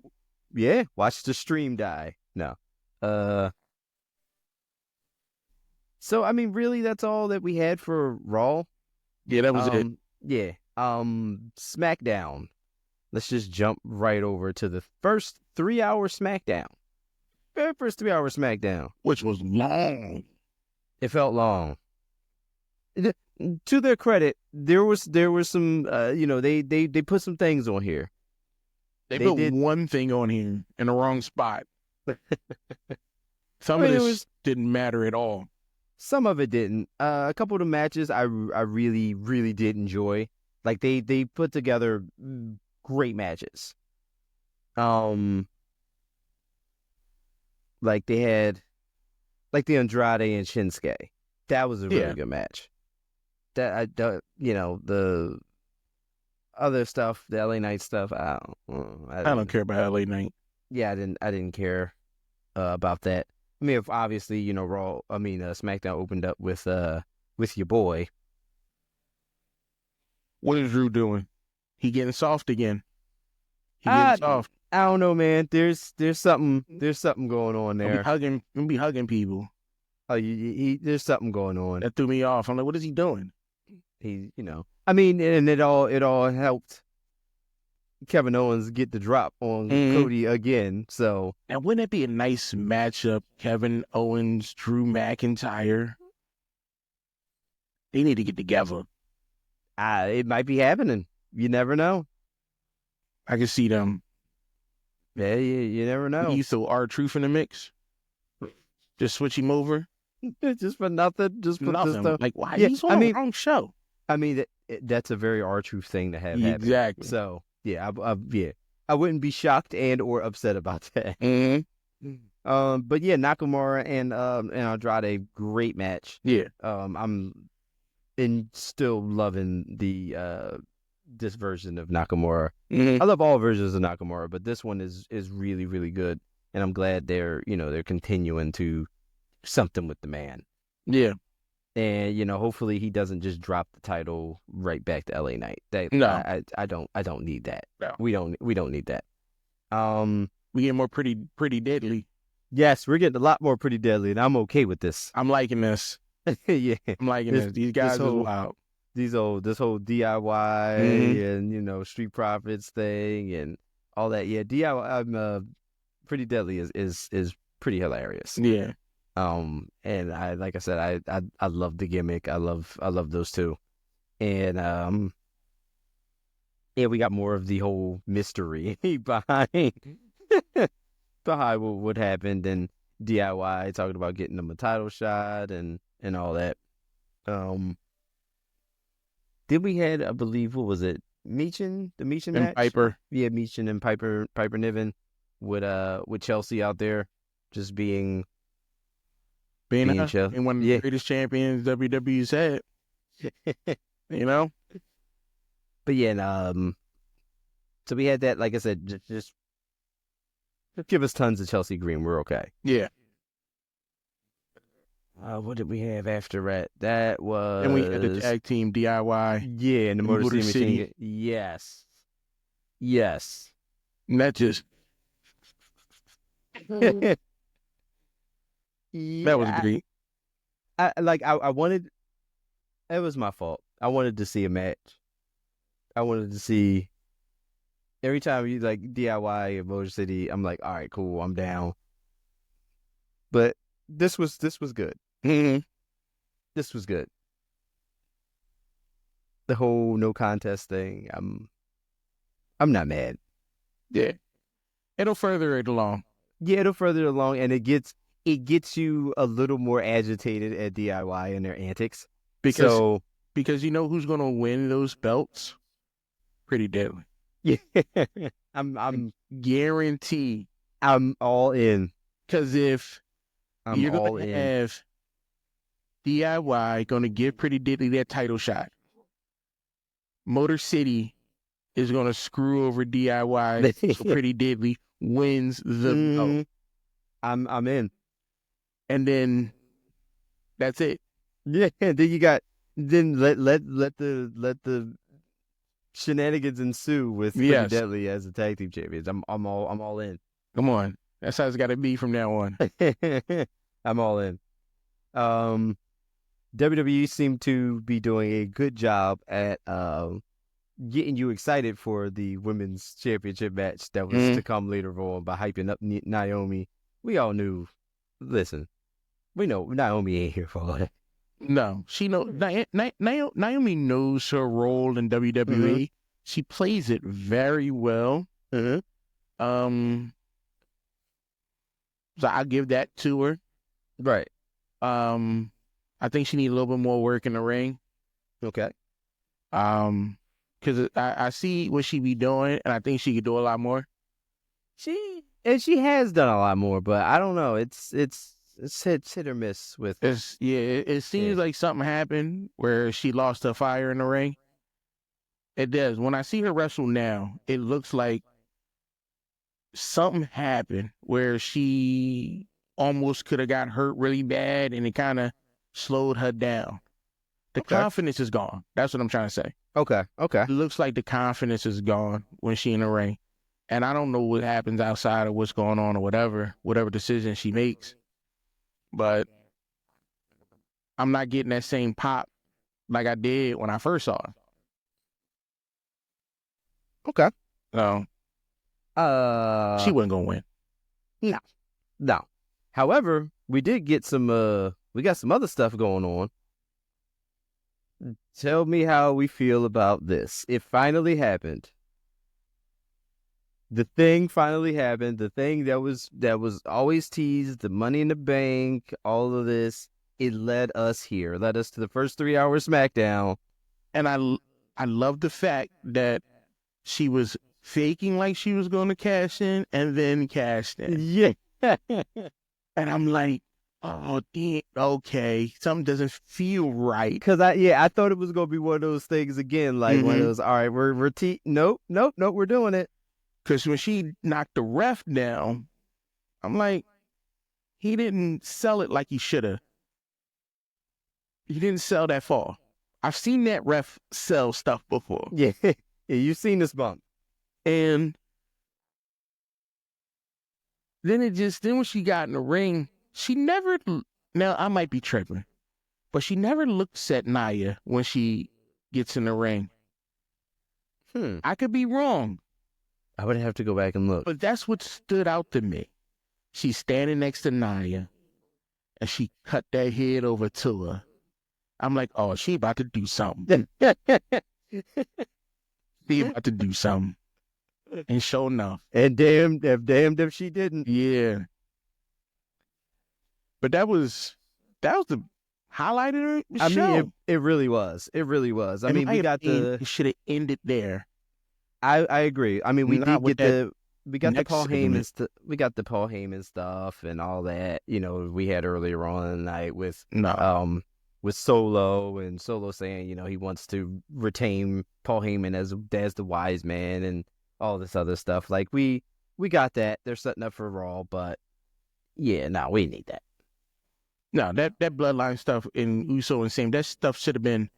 S2: Yeah, watch the stream die. No. So I mean, really, that's all that we had for Raw.
S3: Yeah, that was it.
S2: Yeah. SmackDown. Let's just jump right over to the first 3-hour SmackDown. Very first 3-hour SmackDown,
S3: which was long.
S2: It felt long. To their credit, there was some they put some things on here.
S3: They put one thing on here in the wrong spot. Some of this didn't matter at all.
S2: Some of it didn't. A couple of the matches I really, really did enjoy. Like they put together great matches. Like they had like the Andrade and Shinsuke. That was a really good match. That the other stuff, the LA Knight stuff, I
S3: don't care about LA Knight.
S2: Yeah, I didn't care about that. I mean, if obviously, SmackDown opened up with your boy.
S3: What is Drew doing? He getting soft again. He getting soft.
S2: I don't know, man. There's something going on there.
S3: He'll be hugging people.
S2: Oh, there's something going on.
S3: That threw me off. I'm like, what is he doing?
S2: He, I mean, and it all helped Kevin Owens get the drop on Cody again. So,
S3: and wouldn't it be a nice matchup? Kevin Owens, Drew McIntyre. They need to get together.
S2: It might be happening. You never know.
S3: I can see them.
S2: Yeah, you never know.
S3: You throw R-Truth in the mix. Just switch him over.
S2: Just for nothing. Just for
S3: Nothing.
S2: stuff.
S3: Like, why? He's on the wrong show.
S2: I mean, that's a very R-Truth thing to have happen.
S3: Exactly.
S2: So, yeah, I wouldn't be shocked and or upset about that.
S3: Mm-hmm.
S2: But yeah, Nakamura and Andrade, great match.
S3: Yeah.
S2: I'm still loving this version of Nakamura.
S3: Mm-hmm.
S2: I love all versions of Nakamura, but this one is really, really good. And I'm glad they're continuing to something with the man.
S3: Yeah.
S2: And hopefully he doesn't just drop the title right back to LA Knight.
S3: No.
S2: I don't need that.
S3: No.
S2: We don't need that.
S3: We get more pretty deadly.
S2: Yes, we're getting a lot more pretty deadly, and I'm okay with this.
S3: I'm liking this.
S2: Yeah.
S3: I'm liking this. These guys are wild.
S2: This whole DIY and Street Profits thing and all that. Yeah, DIY pretty deadly is pretty hilarious.
S3: Yeah.
S2: And like I said, I love the gimmick. I love those two. And yeah, we got more of the whole mystery behind what happened, and DIY talking about getting them a title shot and all that. Then we had, I believe, what was it? The Meechin match?
S3: Piper.
S2: Yeah, Meechin and Piper Niven with Chelsea out there just being Chelsea.
S3: And one of the greatest champions WWE's had.
S2: But yeah, so we had that, like I said, just give us tons of Chelsea Green. We're okay.
S3: Yeah.
S2: What did we have after that? That was...
S3: And we had the tag team DIY.
S2: Yeah, and the Motor City Machine. Yes.
S3: And that just...
S2: Yeah,
S3: that was great.
S2: I wanted... It was my fault. I wanted to see a match. I wanted to see... Every time you DIY and Motor City, I'm like, all right, cool, I'm down. But this was good.
S3: Mm-hmm.
S2: This was good. The whole no contest thing, I'm not mad.
S3: Yeah. It'll further it along.
S2: Yeah, it'll further it along, and it gets you a little more agitated at DIY and their antics.
S3: Because you know who's gonna win those belts? Pretty deadly.
S2: Yeah. I'm
S3: guaranteed.
S2: I'm all in.
S3: Because if you're
S2: all
S3: gonna
S2: in.
S3: have DIY gonna give Pretty Deadly that title shot, Motor City is gonna screw over DIY so Pretty Deadly wins the belt.
S2: I'm in.
S3: And then that's it.
S2: Yeah, then you got let the shenanigans ensue with Pretty Deadly as the tag team champions. I'm all in.
S3: Come on. That's how it's gotta be from now on.
S2: I'm all in. WWE seemed to be doing a good job at getting you excited for the women's championship match that was to come later on by hyping up Naomi. We all knew. Listen, we know Naomi ain't here for all that.
S3: No, she knows. Naomi knows her role in WWE. She plays it very well. So I give that to her.
S2: Right.
S3: I think she needs a little bit more work in the ring.
S2: Okay.
S3: Because I see what she be doing, and I think she could do a lot more.
S2: She has done a lot more, but I don't know. It's hit or miss with.
S3: It seems like something happened where she lost her fire in the ring. It does. When I see her wrestle now, it looks like something happened where she almost could have got hurt really bad, and it kind of slowed her down. The confidence is gone. That's what I'm trying to say.
S2: Okay.
S3: It looks like the confidence is gone when she in the ring. And I don't know what happens outside of what's going on or whatever decision she makes. But I'm not getting that same pop like I did when I first saw her.
S2: Okay.
S3: So, she wasn't going to win.
S2: No. However, we did get we got some other stuff going on. Tell me how we feel about this. It finally happened. The thing finally happened. The thing that was always teased, the Money in the Bank, all of this, it led us here. Led us to the first 3 hours SmackDown.
S3: And I love the fact that she was faking like she was going to cash in and then cashed in.
S2: Yeah.
S3: And I'm like, oh, damn, okay, something doesn't feel right.
S2: Because I thought it was gonna be one of those things again, like one of those. All right, we're nope, we're doing it.
S3: Because when she knocked the ref down, I'm like, he didn't sell it like he should have. He didn't sell that far. I've seen that ref sell stuff before.
S2: Yeah, yeah, you've seen this bump.
S3: And then when she got in the ring, she never, now I might be tripping, but she never looks at Nia when she gets in the ring. I could be wrong.
S2: I would have to go back and look.
S3: But that's what stood out to me. She's standing next to Nia, and she cut that head over to her. I'm like, oh, she about to do something. She about to do something. And sure enough.
S2: And damned if she didn't.
S3: Yeah. But that was the highlight of the show.
S2: I mean, it really was. It really was. I mean, we got
S3: it should have ended there.
S2: I agree. I mean, we
S3: Not
S2: did get we got the
S3: next
S2: Paul
S3: segment.
S2: Heyman we got the Paul Heyman stuff and all that. You know, we had earlier on in the night with Solo and Solo saying, you know, he wants to retain Paul Heyman as the wise man and all this other stuff. Like we got that. They're setting up for Raw, but yeah, no, we need that.
S3: No, that bloodline stuff in Uso and Same, that stuff should have been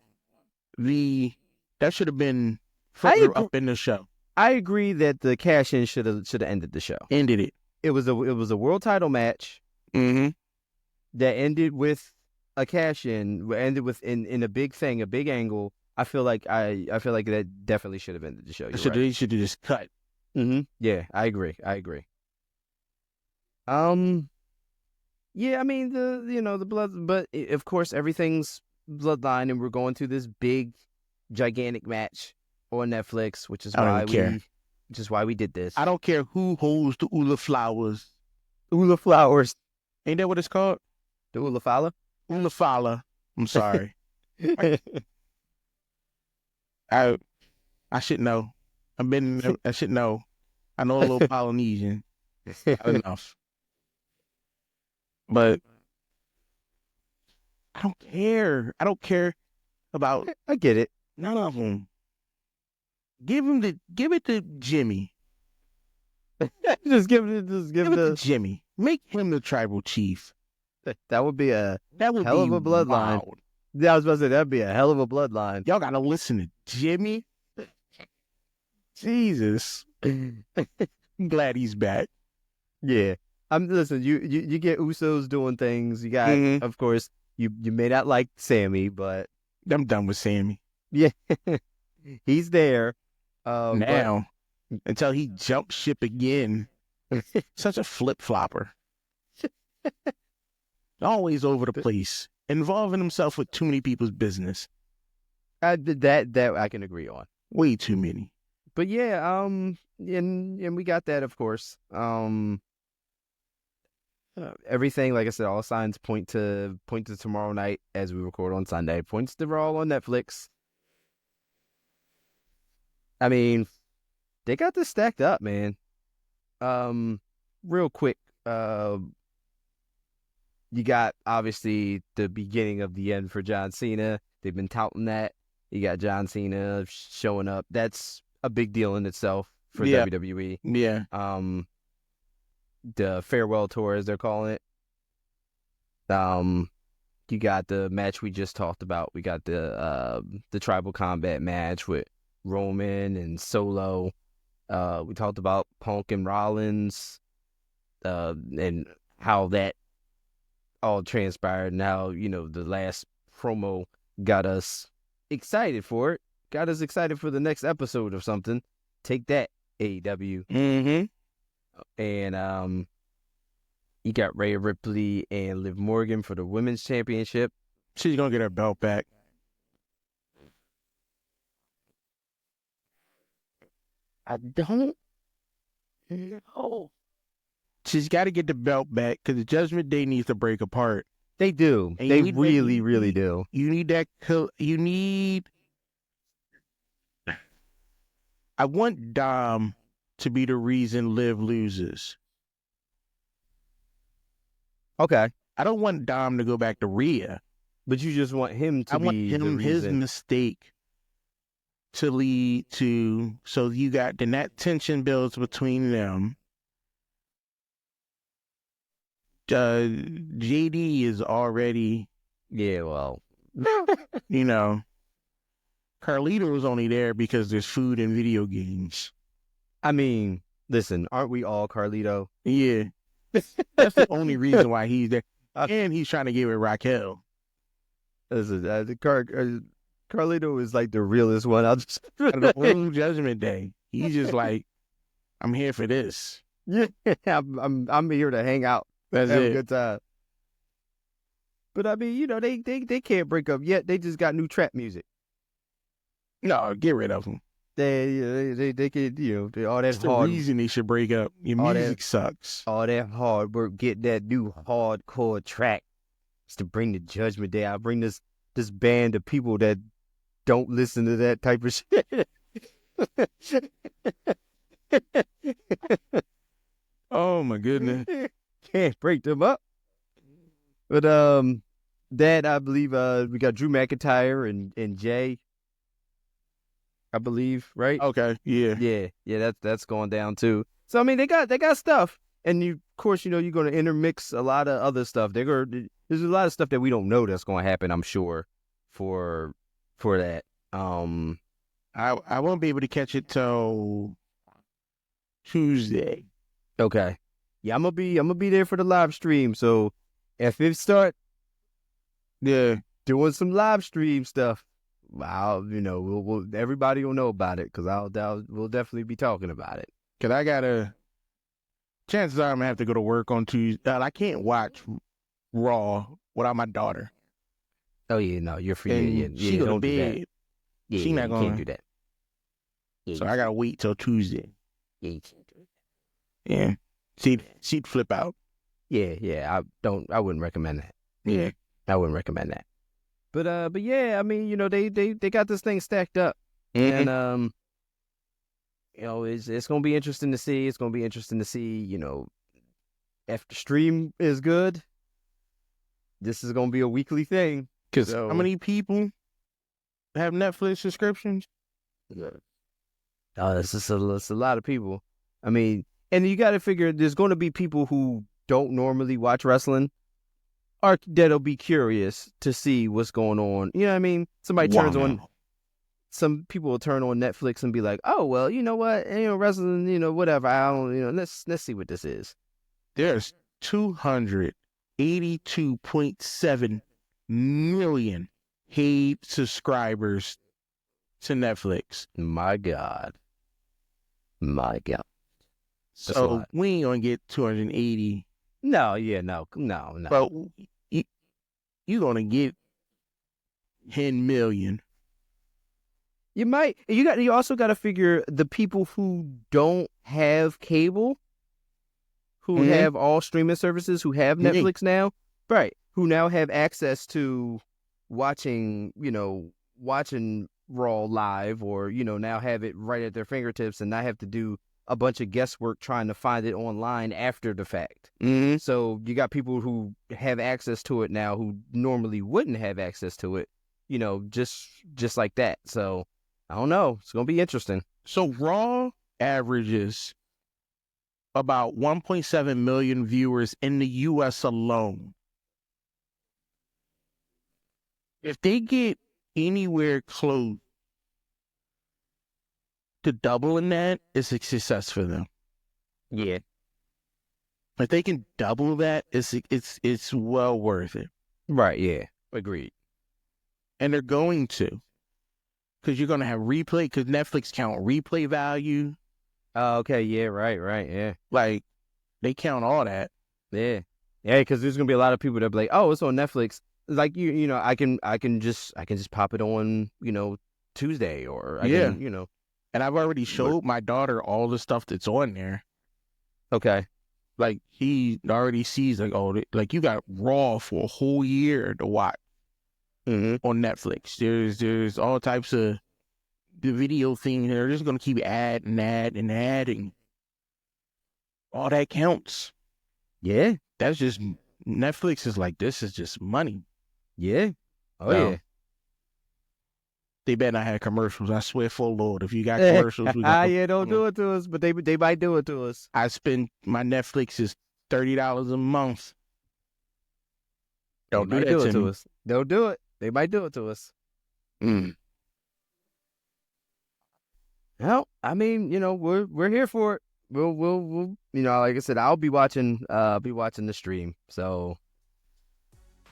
S3: further up in the show.
S2: I agree that the cash in should have ended the show.
S3: Ended it.
S2: It was a world title match that ended with a cash in, ended with in a big thing, a big angle. I feel like that definitely should have ended the show.
S3: They should have just cut.
S2: Yeah, I agree. Yeah, I mean the blood, but of course everything's bloodline, and we're going through this big, gigantic match on Netflix, which is why we did this.
S3: I don't care who holds the Ula Flowers.
S2: Ula Flowers.
S3: Ain't that what it's called?
S2: The Ula Fala?
S3: Ula Fala. I'm sorry. I should know. I should know. I know a little Polynesian. Not enough. But I don't care. I don't care about.
S2: I get it.
S3: None of them. Give it to Jimmy.
S2: Just give it to
S3: Jimmy. Make him the tribal chief.
S2: That would be hell of a bloodline.
S3: Wild.
S2: Yeah, I was about to say that'd be a hell of a bloodline.
S3: Y'all gotta listen to Jimmy. Jesus. I'm glad he's back.
S2: Yeah. Listen, you get Usos doing things. You got, of course, you may not like Sammy, but
S3: I'm done with Sammy.
S2: Yeah. He's there.
S3: Now, until he jumps ship again. Such a flip-flopper. Always over the place. Involving himself with too many people's business.
S2: That I can agree on.
S3: Way too many.
S2: But yeah, and we got that, of course. Everything, like I said, all signs point to tomorrow night as we record on Sunday. Points to Raw on Netflix. I mean, they got this stacked up, man. Real quick, you got obviously the beginning of the end for John Cena. They've been touting that. You got John Cena showing up. That's a big deal in itself for WWE.
S3: Yeah.
S2: The farewell tour, as they're calling it. You got the match we just talked about. We got the tribal combat match with Roman and Solo. We talked about Punk and Rollins, and how that all transpired, and how, the last promo got us excited for it. Got us excited for the next episode or something. Take that, AEW.
S3: Mm-hmm.
S2: And you got Rhea Ripley and Liv Morgan for the women's championship.
S3: She's gonna get her belt back.
S2: I don't know.
S3: She's got to get the belt back because the Judgment Day needs to break apart.
S2: They do.
S3: And
S2: They really, really do.
S3: You need that. You need. I want Dom to be the reason Liv loses.
S2: Okay.
S3: I don't want Dom to go back to Rhea.
S2: But you just want him to
S3: his mistake to lead to, so you got, then that tension builds between them. JD is already,
S2: yeah, well,
S3: you know, Carlito was only there because there's food and video games.
S2: I mean, listen, aren't we all Carlito?
S3: Yeah. That's the only reason why he's there. And he's trying to get with Raquel.
S2: Listen, Carlito is like the realest one. I'll just
S3: the whole Judgment Day. He's just like, I'm here for this.
S2: Yeah, I'm here to hang out.
S3: That's
S2: have
S3: it.
S2: a good time. But I mean, you know, they can't break up yet. They just got new trap music.
S3: No, get rid of them.
S2: They could, you know, all that
S3: That's
S2: hard.
S3: the reason they should break up. Your music sucks.
S2: All that hard work, get that new hardcore track. It's to bring the Judgment Day. I bring this band of people that don't listen to that type of shit.
S3: Oh my goodness.
S2: Can't break them up. But that I believe we got Drew McIntyre and Jay. I believe, right?
S3: Okay, yeah.
S2: Yeah, that's going down too. So I mean they got stuff. And of course, you know, you're gonna intermix a lot of other stuff. There's a lot of stuff that we don't know that's gonna happen, I'm sure, for that.
S3: I won't be able to catch it till Tuesday.
S2: Okay. Yeah, I'm gonna be there for the live stream. So if it start doing some live stream stuff, we'll everybody will know about it because we'll definitely be talking about it.
S3: Cause chances are I'm gonna have to go to work on Tuesday. I can't watch Raw without my daughter.
S2: Oh yeah, no, you're free. Yeah,
S3: she go to
S2: don't do that.
S3: bed.
S2: Yeah,
S3: she not gonna
S2: can't do that. Yeah,
S3: so I gotta wait till Tuesday.
S2: Yeah, you can't do
S3: Yeah, she'd flip out.
S2: Yeah. I wouldn't recommend that.
S3: Yeah,
S2: I wouldn't recommend that. But yeah, I mean, you know, they got this thing stacked up,
S3: mm-hmm.
S2: and you know, it's gonna be interesting to see. It's gonna be interesting to see, you know, if the stream is good. This is gonna be a weekly thing.
S3: Because how many people have Netflix subscriptions?
S2: Oh, it's a lot of people. I mean, and you got to figure there's going to be people who don't normally watch wrestling, or that'll be curious to see what's going on. You know what I mean? Somebody turns on. Some people will turn on Netflix and be like, "Oh, well, you know what? You know, wrestling. You know, whatever. I don't. You know, let's see what this is."
S3: There's 282.7 million paid subscribers to Netflix.
S2: My God.
S3: So we ain't gonna get 280.
S2: No.
S3: But you gonna get 10 million.
S2: You might. You also got to figure the people who don't have cable, who have all streaming services, who have Netflix now, right? Who now have access to watching Raw live, or now have it right at their fingertips and not have to do a bunch of guesswork trying to find it online after the fact.
S3: Mm-hmm.
S2: So you got people who have access to it now who normally wouldn't have access to it, just like that. So I don't know. It's gonna be interesting.
S3: So Raw averages about 1.7 million viewers in the U.S. alone. If they get anywhere close to doubling that, it's a success for them.
S2: Yeah.
S3: If they can double that, it's well worth it.
S2: Right, yeah. Agreed.
S3: And they're going to. Because you're going to have replay, because Netflix count replay value.
S2: Oh, okay, yeah, right, yeah.
S3: Like, they count all that.
S2: Yeah. Yeah, because there's going to be a lot of people that be like, oh, it's on Netflix. Like, I can just pop it on, Tuesday, or I can.
S3: And I've already showed my daughter all the stuff that's on there.
S2: Okay.
S3: Like, he already sees, like, oh, like, you got Raw for a whole year to watch on Netflix. There's all types of the video thing. They're just going to keep adding. All that counts.
S2: Yeah.
S3: That's just, Netflix is like, this is just money.
S2: Yeah. Yeah.
S3: They better not have commercials. I swear for Lord, if you got commercials, we got
S2: don't do it to us, but they might do it to us.
S3: I spend, my Netflix is $30 a month. Don't do that to
S2: us. Don't do it. They might do it to us. Well, I mean, we're here for it. We'll like I said, I'll be watching the stream. So,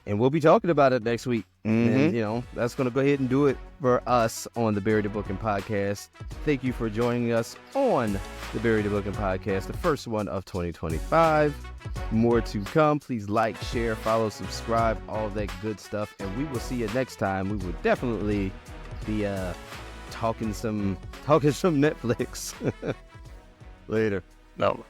S2: and we'll be talking about it next week. And, that's going to go ahead and do it for us on the Bury the Booking Podcast. Thank you for joining us on the Bury the Booking Podcast, the first one of 2025. More to come. Please like, share, follow, subscribe, all that good stuff. And we will see you next time. We will definitely be talking some Netflix. Later.
S3: No.